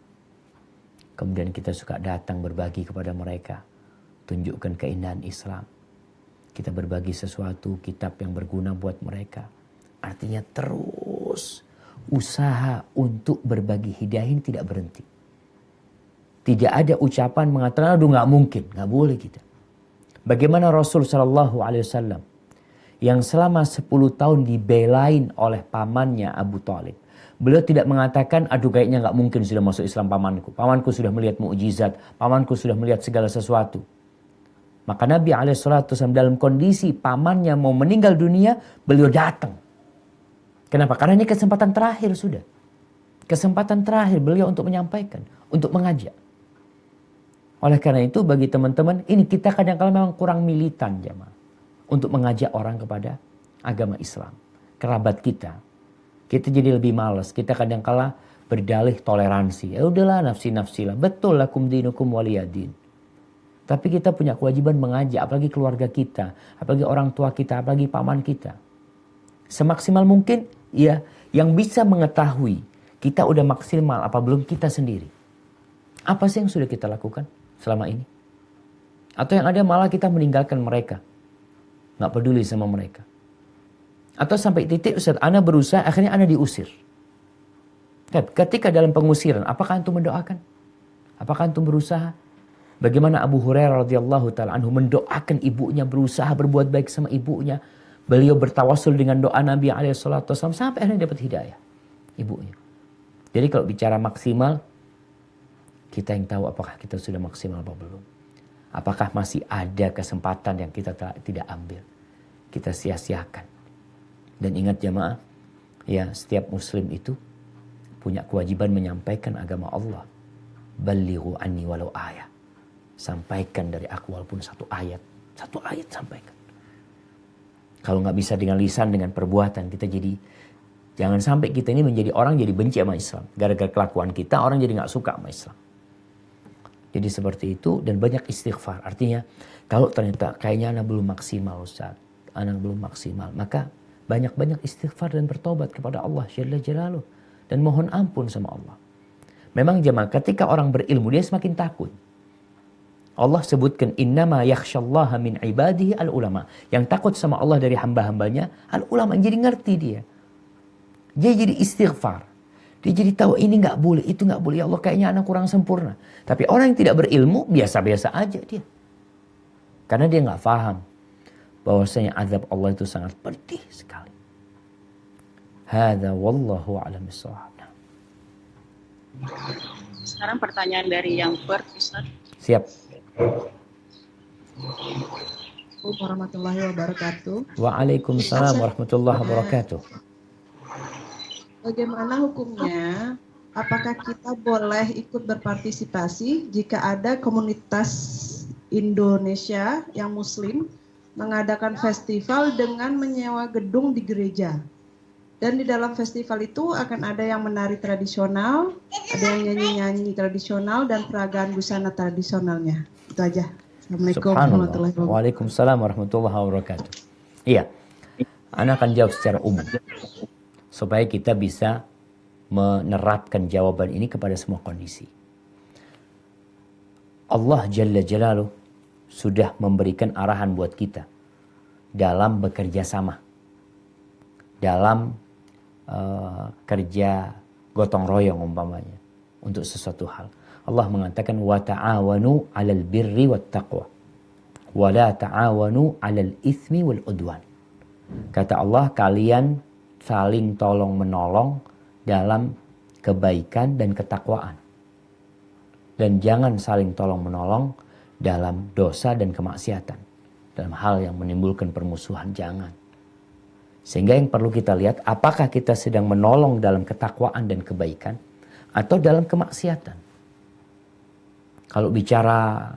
Kemudian kita suka datang berbagi kepada mereka. Tunjukkan keindahan Islam. Kita berbagi sesuatu, kitab yang berguna buat mereka. Artinya terus usaha untuk berbagi hidayah ini tidak berhenti. Tidak ada ucapan mengatakan, aduh nggak mungkin. Nggak boleh kita. Bagaimana Rasul SAW yang selama 10 tahun dibelain oleh pamannya Abu Thalib. Beliau tidak mengatakan, aduh kayaknya nggak mungkin sudah masuk Islam pamanku. Pamanku sudah melihat mukjizat. Pamanku sudah melihat segala sesuatu. Maka Nabi SAW dalam kondisi pamannya mau meninggal dunia, beliau datang. Kenapa? Karena ini kesempatan terakhir sudah. Kesempatan terakhir beliau untuk menyampaikan, untuk mengajak. Oleh karena itu bagi teman-teman, ini kita kadang-kadang memang kurang militan jemaah. Untuk mengajak orang kepada agama Islam. Kerabat kita. Kita jadi lebih malas. Kita kadang-kala berdalih toleransi. Ya udahlah nafsi-nafsilah. Betul lakum dinukum waliyadin. Tapi kita punya kewajiban mengajak. Apalagi keluarga kita. Apalagi orang tua kita. Apalagi paman kita. Semaksimal mungkin. Ya, yang bisa mengetahui. Kita udah maksimal apa belum kita sendiri. Apa sih yang sudah kita lakukan selama ini? Atau yang ada malah kita meninggalkan mereka. Nggak peduli sama mereka. Atau sampai titik Ustaz, ana berusaha, akhirnya ana diusir. Ketika dalam pengusiran, apakah antum mendoakan? Apakah antum berusaha? Bagaimana Abu Hurairah radhiyallahu taala anhu mendoakan ibunya, berusaha berbuat baik sama ibunya. Beliau bertawasul dengan doa Nabi SAW sampai akhirnya dapat hidayah ibunya. Jadi kalau bicara maksimal, kita yang tahu apakah kita sudah maksimal atau belum. Apakah masih ada kesempatan yang kita tidak ambil. Kita sia-siakan. Dan ingat jamaah, ya setiap muslim itu punya kewajiban menyampaikan agama Allah. Balighu anni walau ayat. Sampaikan dari aku walaupun satu ayat. Satu ayat sampaikan. Kalau nggak bisa dengan lisan, dengan perbuatan, kita jadi, jangan sampai kita ini menjadi orang jadi benci sama Islam. Gara-gara kelakuan kita, orang jadi nggak suka sama Islam. Jadi seperti itu, dan banyak istighfar. Artinya, kalau ternyata kayaknya anak belum maksimal Ustaz, anak belum maksimal, maka banyak-banyak istighfar dan bertobat kepada Allah Jalla Jalaluh. Dan mohon ampun sama Allah. Memang jemaah, ketika orang berilmu, dia semakin takut. Allah sebutkan, innama yakhshallaha min ibadihi al-ulama. Yang takut sama Allah dari hamba-hambanya, al-ulama. Jadi ngerti dia. Dia jadi istighfar. Dia jadi tahu ini nggak boleh, itu nggak boleh. Ya Allah, kayaknya anak kurang sempurna. Tapi orang yang tidak berilmu, biasa-biasa aja dia. Karena dia nggak paham bahwasanya azab Allah itu sangat pedih sekali. Hadza wallahu a'lam bissawab. Sekarang pertanyaan dari yang Ustaz. Siap. Assalamualaikum warahmatullahi wabarakatuh. Waalaikumsalam warahmatullahi wabarakatuh. Bagaimana hukumnya? Apakah kita boleh ikut berpartisipasi jika ada komunitas Indonesia yang Muslim mengadakan festival dengan menyewa gedung di gereja? Dan di dalam festival itu akan ada yang menari tradisional, ada yang nyanyi-nyanyi tradisional, dan peragaan busana tradisionalnya. Itu aja. Assalamualaikum warahmatullahi wabarakatuh. Waalaikumsalam warahmatullahi wabarakatuh. Iya, Ana akan jawab secara umum. Supaya kita bisa menerapkan jawaban ini kepada semua kondisi. Allah Jalla Jalaluh sudah memberikan arahan buat kita dalam bekerja sama. Dalam kerja gotong royong umpamanya untuk sesuatu hal. Allah mengatakan wa ta'awanu 'alal birri wat taqwa wa la ta'awanu 'alal itsmi wal udwan. Kata Allah, kalian saling tolong menolong dalam kebaikan dan ketakwaan. Dan jangan saling tolong menolong dalam dosa dan kemaksiatan. Dalam hal yang menimbulkan permusuhan, jangan. Sehingga yang perlu kita lihat, apakah kita sedang menolong dalam ketakwaan dan kebaikan atau dalam kemaksiatan. Kalau bicara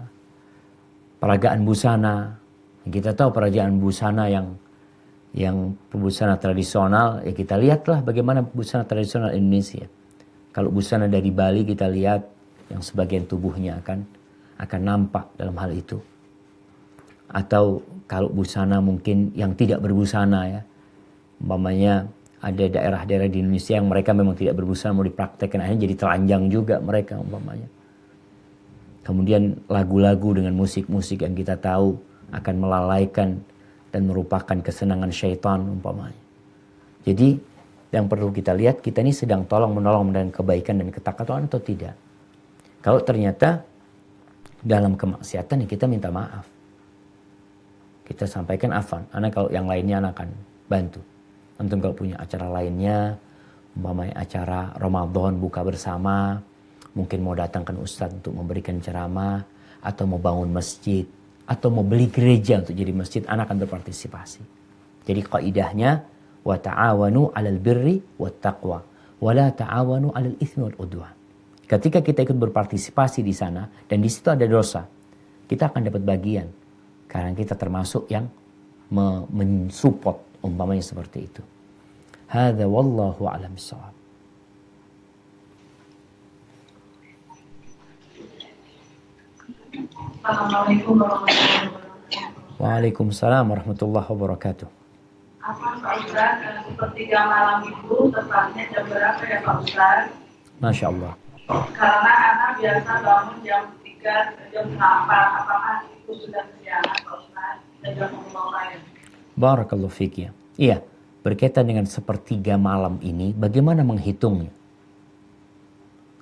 peragaan busana, kita tahu peragaan busana yang busana tradisional, ya kita lihatlah bagaimana busana tradisional Indonesia. Kalau busana dari Bali kita lihat yang sebagian tubuhnya akan nampak dalam hal itu. Atau kalau busana mungkin yang tidak berbusana ya. Umpamanya ada daerah-daerah di Indonesia yang mereka memang tidak berbusana mau dipraktekkan, akhirnya jadi telanjang juga mereka umpamanya. Kemudian lagu-lagu dengan musik-musik yang kita tahu akan melalaikan dan merupakan kesenangan syaitan umpamanya. Jadi yang perlu kita lihat, kita ini sedang tolong-menolong dengan kebaikan dan ketakwaan atau tidak. Kalau ternyata dalam kemaksiatan, ya kita minta maaf. Kita sampaikan afan. Anak kalau yang lainnya anak akan bantu. Antum kalau punya acara lainnya, umpamanya acara Ramadan buka bersama, mungkin mau datangkan ustadz untuk memberikan ceramah, atau mau bangun masjid, atau mau beli gereja untuk jadi masjid, anak akan berpartisipasi. Jadi kaidahnya, wa ta'awanu 'alal birri wat taqwa, wa la ta'awanu 'alal itsmi wal 'udwan. Ketika kita ikut berpartisipasi di sana dan di situ ada dosa, kita akan dapat bagian karena kita termasuk yang mensupport umpamanya seperti itu. Hadza wallahu a'lam bissawab. Assalamualaikum warahmatullahi wabarakatuh. Waalaikumsalam warahmatullahi wabarakatuh. Apa Pak Ustaz, sepertiga malam itu tepatnya jam berapa ya Pak Ustaz? Masya Allah. Karena anak biasa bangun jam 3, jam 8. Apakah itu sudah kesiangan Pak Ustaz? Dan jam mau lain. Barakallahu fiik ya. Iya, berkaitan dengan sepertiga malam ini, bagaimana menghitungnya?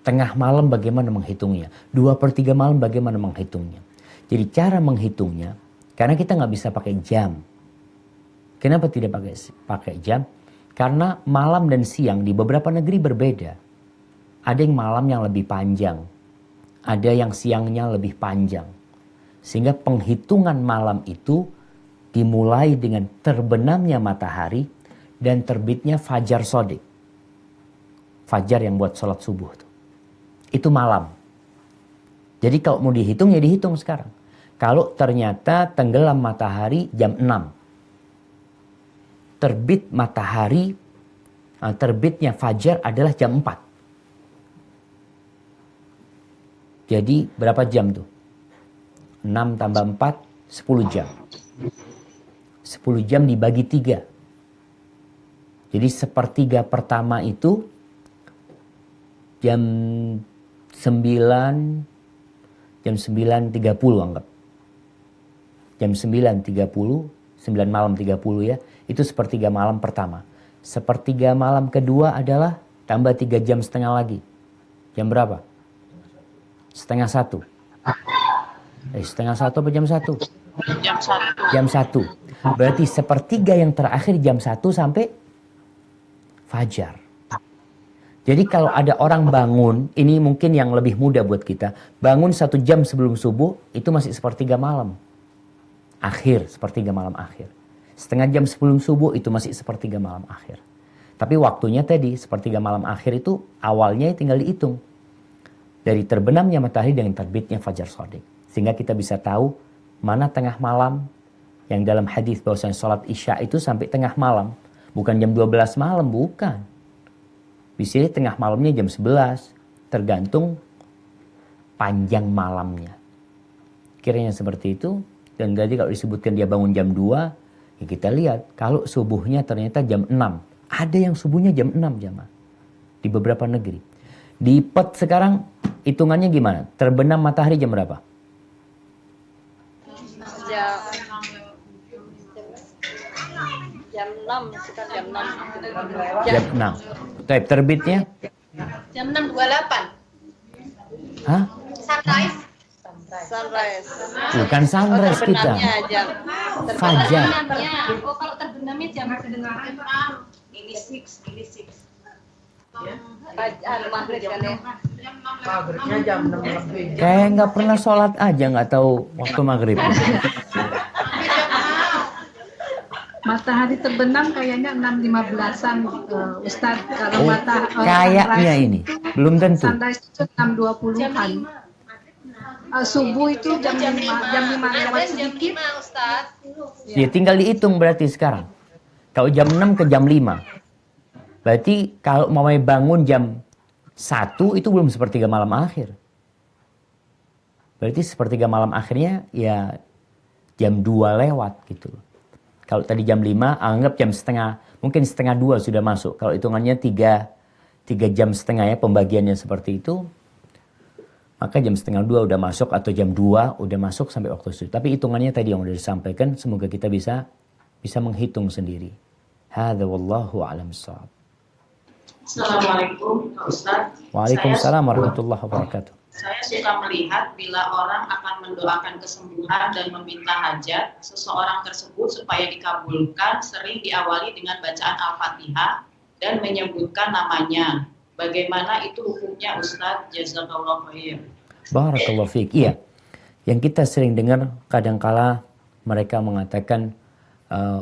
Tengah malam bagaimana menghitungnya? 2/3 malam bagaimana menghitungnya? Jadi cara menghitungnya, karena kita nggak bisa pakai jam. Kenapa tidak pakai jam? Karena malam dan siang di beberapa negeri berbeda. Ada yang malam yang lebih panjang, ada yang siangnya lebih panjang. Sehingga penghitungan malam itu dimulai dengan terbenamnya matahari dan terbitnya fajar shadiq. Fajar yang buat sholat subuh tuh. Itu malam. Jadi kalau mau dihitung ya dihitung sekarang. Kalau ternyata tenggelam matahari jam 6. Terbit matahari, terbitnya fajar adalah jam 4. Jadi berapa jam tuh? 6 tambah 4, 10 jam. 10 jam dibagi 3. Jadi sepertiga pertama itu jam 9.30 anggap. Jam 9.30, 9 malam 30 ya. Itu sepertiga malam pertama. Sepertiga malam kedua adalah tambah 3 jam setengah lagi. Jam berapa? Setengah 1. Setengah 1 apa jam 1? Jam 1. Jam 1. Berarti sepertiga yang terakhir jam 1 sampai fajar. Jadi kalau ada orang bangun, ini mungkin yang lebih mudah buat kita. Bangun 1 jam sebelum subuh, itu masih sepertiga malam. Akhir, sepertiga malam akhir. Setengah jam sebelum subuh, itu masih sepertiga malam akhir. Tapi waktunya tadi, sepertiga malam akhir itu awalnya tinggal dihitung. Dari terbenamnya matahari dengan terbitnya fajar shadiq. Sehingga kita bisa tahu mana tengah malam, yang dalam hadis bahwasanya sholat isya itu sampai tengah malam. Bukan jam 12 malam, bukan. Bisa tengah malamnya jam 11, tergantung panjang malamnya. Kiranya seperti itu. Dan tadi kalau disebutkan dia bangun jam 2, ya kita lihat kalau subuhnya ternyata jam 6. Ada yang subuhnya jam 6 jamaah. Di beberapa negeri. Di Perth sekarang hitungannya gimana? Terbenam matahari jam berapa? Jam 6, sekitar jam 6. Jam 6. Tapi terbitnya? Jam 6.28. Hah? Sunrise. Sunrise. Bukan sunrise kita. Jam. Fajar. Oh, kalau terbenamnya jam ini 6. Maghrib kan ya? Maghribnya jam 6 lebih. Kayak nggak pernah sholat aja, nggak tahu waktu maghrib. Matahari terbenam kayaknya 6.15-an Ustadz. Kalau Kayaknya ini belum tentu. Sunrise itu 6.20-an. Subuh itu jam 5 lewat sedikit. Ya tinggal dihitung berarti sekarang. Kalau jam 6 ke jam 5. Berarti kalau mau bangun jam 1 itu belum sepertiga malam akhir. Berarti sepertiga malam akhirnya ya jam 2 lewat gitu. Kalau tadi jam 5, anggap jam setengah, mungkin setengah 2 sudah masuk. Kalau hitungannya 3 jam setengah ya pembagiannya seperti itu. maka jam 1:30 udah masuk atau jam 2 udah masuk sampai waktu sujud. Tapi hitungannya tadi yang udah disampaikan, semoga kita bisa menghitung sendiri. Hadza wallahu a'lam bissawab. Assalamualaikum Pak Ustaz. Waalaikumsalam warahmatullahi wabarakatuh. Saya suka melihat bila orang akan mendoakan kesembuhan dan meminta hajat seseorang tersebut supaya dikabulkan, sering diawali dengan bacaan Al-Fatihah dan menyebutkan namanya. Bagaimana itu hukumnya Ustaz? Jazakallahu khair. Barakallahu fiik. Iya. Yang kita sering dengar kadangkala mereka mengatakan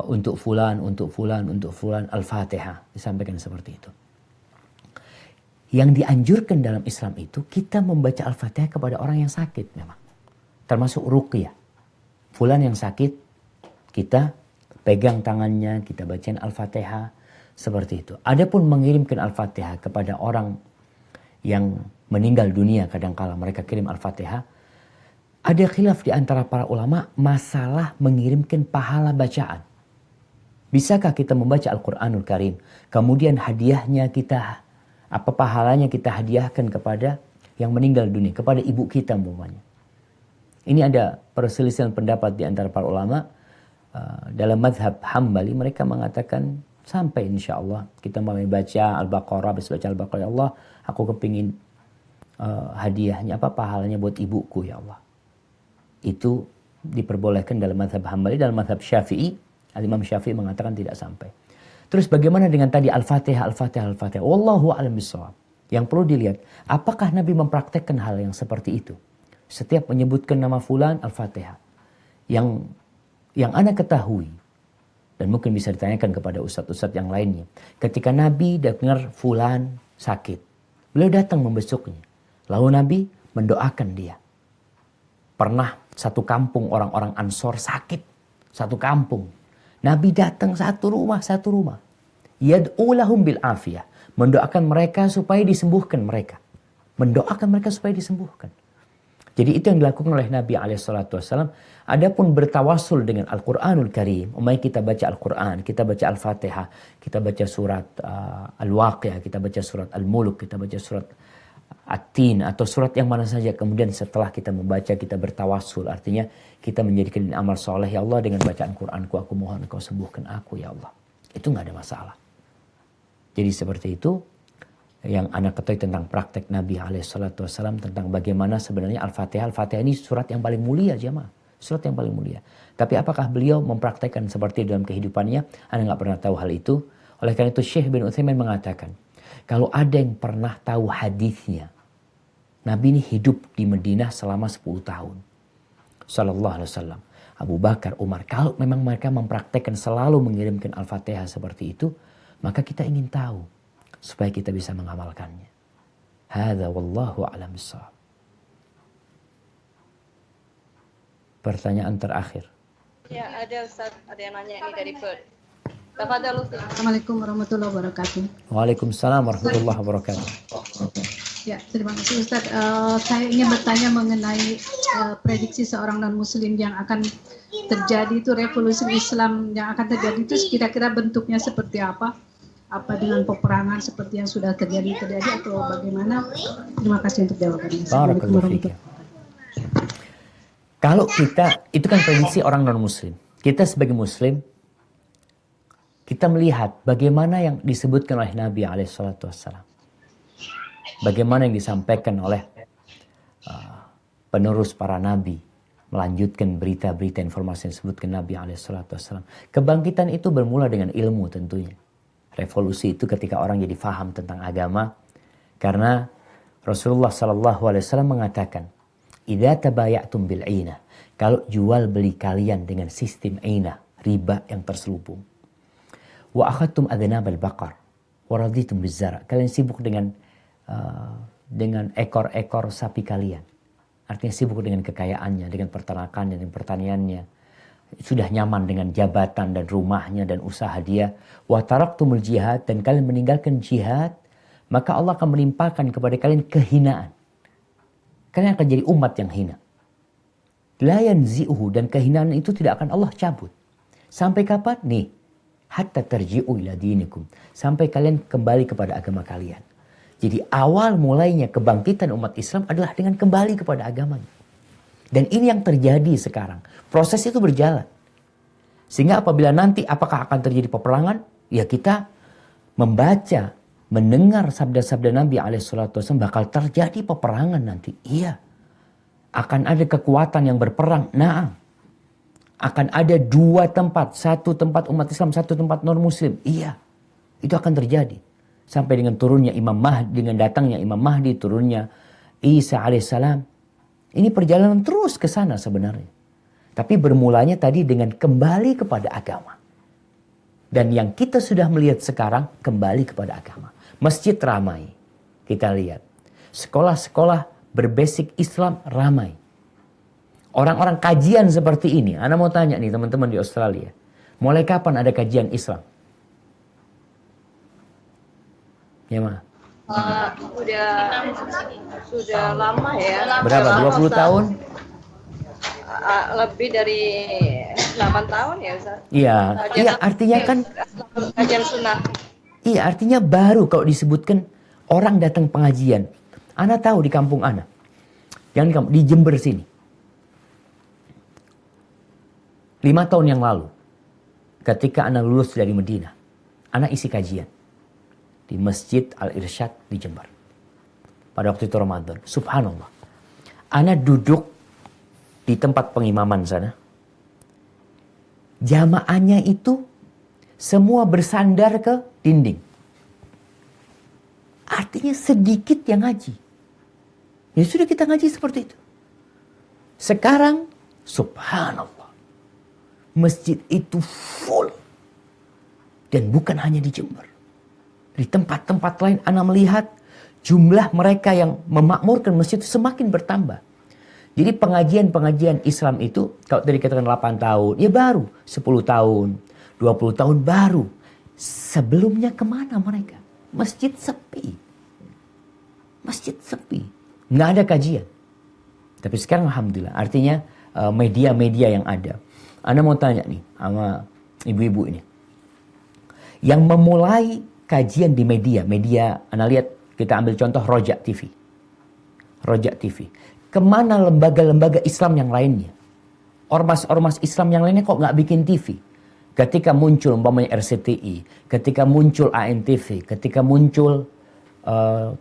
untuk fulan Al-Fatihah, disampaikan seperti itu. Yang dianjurkan dalam Islam itu kita membaca Al-Fatihah kepada orang yang sakit memang. Termasuk ruqyah. Fulan yang sakit, kita pegang tangannya, kita bacain Al-Fatihah seperti itu. Adapun mengirimkan Al-Fatihah kepada orang yang meninggal dunia, kadangkala mereka kirim Al-Fatihah, ada khilaf di antara para ulama masalah mengirimkan pahala bacaan. Bisakah kita membaca Al-Quranul Karim, kemudian hadiahnya kita, apa pahalanya kita hadiahkan kepada yang meninggal dunia, kepada ibu kita umpamanya. Ini ada perselisihan pendapat di antara para ulama. Dalam mazhab Hambali mereka mengatakan sampai insya Allah kita mau baca Al-Baqarah, habis baca Al-Baqarah, ya Allah aku kepingin hadiahnya, apa pahalanya buat ibuku ya Allah. Itu diperbolehkan dalam mazhab Hambali. Dalam mazhab Syafi'i, Al-Imam Syafi'i mengatakan tidak sampai. Terus bagaimana dengan tadi Al-Fatihah? Wallahu a'lam bishawab. Yang perlu dilihat, apakah Nabi mempraktekkan hal yang seperti itu? Setiap menyebutkan nama fulan Al-Fatihah. Yang ana ketahui, dan mungkin bisa ditanyakan kepada ustadz-ustadz yang lainnya. Ketika Nabi dengar fulan sakit, beliau datang membesuknya. Lalu Nabi mendoakan dia. Pernah satu kampung orang-orang Ansor sakit. Satu kampung. Nabi datang satu rumah. Yad'u lahum bil afiyah. Mendoakan mereka supaya disembuhkan mereka. Jadi itu yang dilakukan oleh Nabi SAW. Adapun bertawasul dengan Al-Quranul Karim. Umumnya kita baca Al-Quran, kita baca Al-Fatihah, kita baca surat Al-Waqi'ah, kita baca surat Al-Muluk, kita baca surat At-Tin, atau surat yang mana saja. Kemudian setelah kita membaca, kita bertawasul. Artinya kita menjadikan ini amal soleh. Ya Allah, dengan bacaan Quranku, aku mohon Engkau sembuhkan aku ya Allah. Itu nggak ada masalah. Jadi seperti itu. Yang anak ketahui tentang praktek Nabi SAW tentang bagaimana sebenarnya Al-Fatihah. Al-Fatihah ini surat yang paling mulia jemaah. Surat yang paling mulia. Tapi apakah beliau mempraktekkan seperti dalam kehidupannya? Anda nggak pernah tahu hal itu. Oleh karena itu Syekh bin Utsaimin mengatakan, kalau ada yang pernah tahu hadisnya, Nabi ini hidup di Madinah selama 10 tahun. Sallallahu alaihi wasallam. Abu Bakar, Umar. Kalau memang mereka mempraktekkan selalu mengirimkan Al-Fatihah seperti itu, maka kita ingin tahu. Supaya kita bisa mengamalkannya. Hadza wallahu a'lam bishawab. Pertanyaan terakhir. Ya, ada Ustaz, ada yang nanya ini dari Perth. Tafadhal Ustaz. Assalamualaikum warahmatullahi wabarakatuh. Waalaikumsalam warahmatullahi wabarakatuh. Ya, terima kasih Ustaz. Saya ingin bertanya mengenai prediksi seorang non-muslim yang akan terjadi itu, revolusi Islam yang akan terjadi itu kira-kira bentuknya seperti apa? Apa dengan peperangan seperti yang sudah terjadi atau bagaimana? Terima kasih untuk jawabannya. Kalau kita, itu kan prediksi orang non-muslim. Kita sebagai muslim, kita melihat bagaimana yang disebutkan oleh Nabi SAW. Bagaimana yang disampaikan oleh penerus para nabi. Melanjutkan berita-berita informasi yang disebutkan Nabi SAW. Kebangkitan itu bermula dengan ilmu tentunya. Revolusi itu ketika orang jadi faham tentang agama, karena Rasulullah SAW mengatakan, "Idza tabayatum bil 'ainah," kalau jual beli kalian dengan sistem 'ainah, riba yang terselubung. "Wa akhadtum adnabal baqar wa raditum bizar," kalian sibuk dengan ekor-ekor sapi kalian. Artinya sibuk dengan kekayaannya, dengan peternakannya, dengan pertaniannya. Sudah nyaman dengan jabatan dan rumahnya dan usaha dia. Wa taraktumul jihad, dan kalian meninggalkan jihad, maka Allah akan menimpakan kepada kalian kehinaan. Kalian akan jadi umat yang hina. La yanzi'uhu, dan kehinaan itu tidak akan Allah cabut. Sampai kapan? Nih, hatta tarji'u ila dinikum, sampai kalian kembali kepada agama kalian. Jadi awal mulainya kebangkitan umat Islam adalah dengan kembali kepada agamanya. Dan ini yang terjadi sekarang. Proses itu berjalan. Sehingga apabila nanti apakah akan terjadi peperangan? Ya kita membaca, mendengar sabda-sabda Nabi SAW bakal terjadi peperangan nanti. Iya. Akan ada kekuatan yang berperang. Nah, akan ada dua tempat. Satu tempat umat Islam, satu tempat non-muslim. Iya. Itu akan terjadi. Sampai dengan turunnya Imam Mahdi, dengan datangnya Imam Mahdi, turunnya Isa alaihissalam. Ini perjalanan terus ke sana sebenarnya. Tapi bermulanya tadi dengan kembali kepada agama. Dan yang kita sudah melihat sekarang kembali kepada agama. Masjid ramai. Kita lihat. Sekolah-sekolah berbasic Islam ramai. Orang-orang kajian seperti ini. Ana mau tanya nih teman-teman di Australia. Mulai kapan ada kajian Islam? Ya, Ma? Sudah lama ya. Berapa? 20 tahun? Lebih dari 8 tahun ya Ustaz. Iya, artinya kan kajian sunnah. Iya, artinya baru kalau disebutkan orang datang pengajian. Ana tahu di kampung Ana. Yang di Jember sini. 5 tahun yang lalu. Ketika Ana lulus dari Medina. Ana isi kajian. Di Masjid Al-Irsyad di Jember. Pada waktu itu Ramadan. Subhanallah. Ana duduk di tempat pengimaman sana. Jamaahnya itu semua bersandar ke dinding. Artinya sedikit yang ngaji. Ya sudah kita ngaji seperti itu. Sekarang subhanallah. Masjid itu full. Dan bukan hanya di Jember. Di tempat-tempat lain Ana melihat jumlah mereka yang memakmurkan masjid itu semakin bertambah. Jadi pengajian-pengajian Islam itu, kalau tadi katakan 8 tahun, ya baru. 10 tahun, 20 tahun baru. Sebelumnya kemana mereka? Masjid sepi. Masjid sepi. Nggak ada kajian. Tapi sekarang alhamdulillah, artinya media-media yang ada. Anda mau tanya nih sama ibu-ibu ini. Yang memulai kajian di media, Anda lihat, kita ambil contoh Rojak TV. Rojak TV. Kemana lembaga-lembaga Islam yang lainnya? Ormas-ormas Islam yang lainnya kok nggak bikin TV? Ketika muncul umpamanya RCTI, ketika muncul ANTV, ketika muncul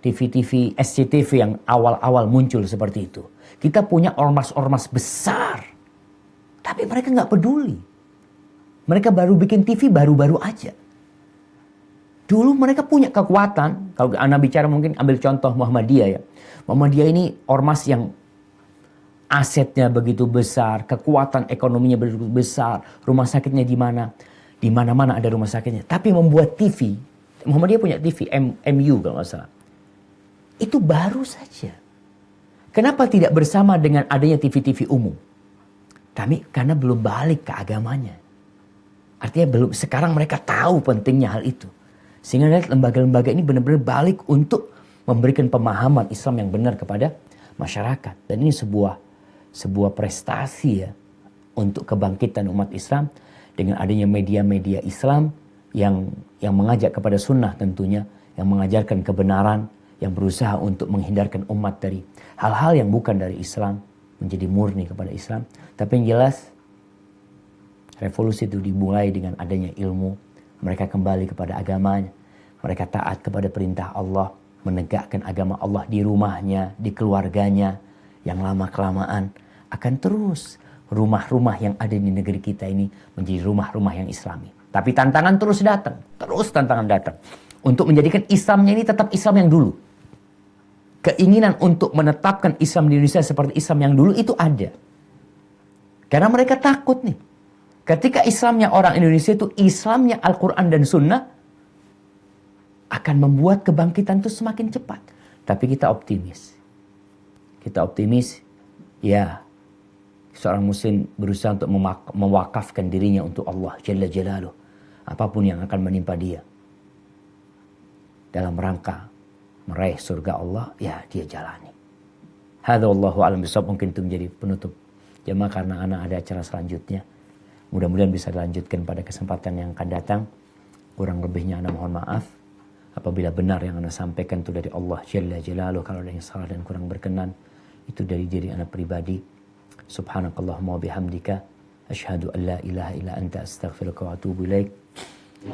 TV-TV, SCTV yang awal-awal muncul seperti itu. Kita punya ormas-ormas besar. Tapi mereka nggak peduli. Mereka baru bikin TV baru-baru aja. Dulu mereka punya kekuatan. Kalau Anda bicara mungkin ambil contoh Muhammadiyah ya. Muhammadiyah ini ormas yang asetnya begitu besar, kekuatan ekonominya begitu besar, rumah sakitnya di mana? Di mana-mana ada rumah sakitnya. Tapi membuat TV, Muhammadiyah punya TV, MU kalau nggak salah. Itu baru saja. Kenapa tidak bersama dengan adanya TV-TV umum? Tapi karena belum balik ke agamanya. Artinya belum, sekarang mereka tahu pentingnya hal itu. Sehingga lembaga-lembaga ini benar-benar balik untuk memberikan pemahaman Islam yang benar kepada masyarakat. Dan ini sebuah prestasi ya untuk kebangkitan umat Islam dengan adanya media-media Islam yang mengajak kepada sunnah tentunya, yang mengajarkan kebenaran, yang berusaha untuk menghindarkan umat dari hal-hal yang bukan dari Islam, menjadi murni kepada Islam. Tapi yang jelas revolusi itu dimulai dengan adanya ilmu. Mereka kembali kepada agamanya. Mereka taat kepada perintah Allah. Menegakkan agama Allah di rumahnya, di keluarganya. Yang lama-kelamaan akan terus rumah-rumah yang ada di negeri kita ini menjadi rumah-rumah yang islami. Tapi tantangan terus datang. Terus tantangan datang. Untuk menjadikan Islamnya ini tetap Islam yang dulu. Keinginan untuk menetapkan Islam di Indonesia seperti Islam yang dulu itu ada. Karena mereka takut nih. Ketika Islamnya orang Indonesia itu Islamnya Al-Quran dan Sunnah akan membuat kebangkitan itu semakin cepat. Tapi kita optimis. Kita optimis, ya seorang muslim berusaha untuk mewakafkan dirinya untuk Allah Jalla Jalaluh. Apapun yang akan menimpa dia. Dalam rangka meraih surga Allah, ya dia jalani. Hadza wallahu a'lam bishawab. Mungkin itu menjadi penutup jemaah karena anak ada acara selanjutnya. Mudah-mudahan bisa dilanjutkan pada kesempatan yang akan datang. Kurang lebihnya ana mohon maaf. Apabila benar yang Ana sampaikan itu dari Allah Jalla Jalaluh, kalau ada yang salah dan kurang berkenan itu dari diri Ana pribadi. Subhanakallahumma wa bihamdika asyhadu an la ilaha illa anta astaghfiruka wa atubu ilaik.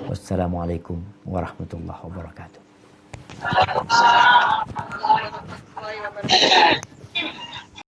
Wassalamualaikum warahmatullahi wabarakatuh.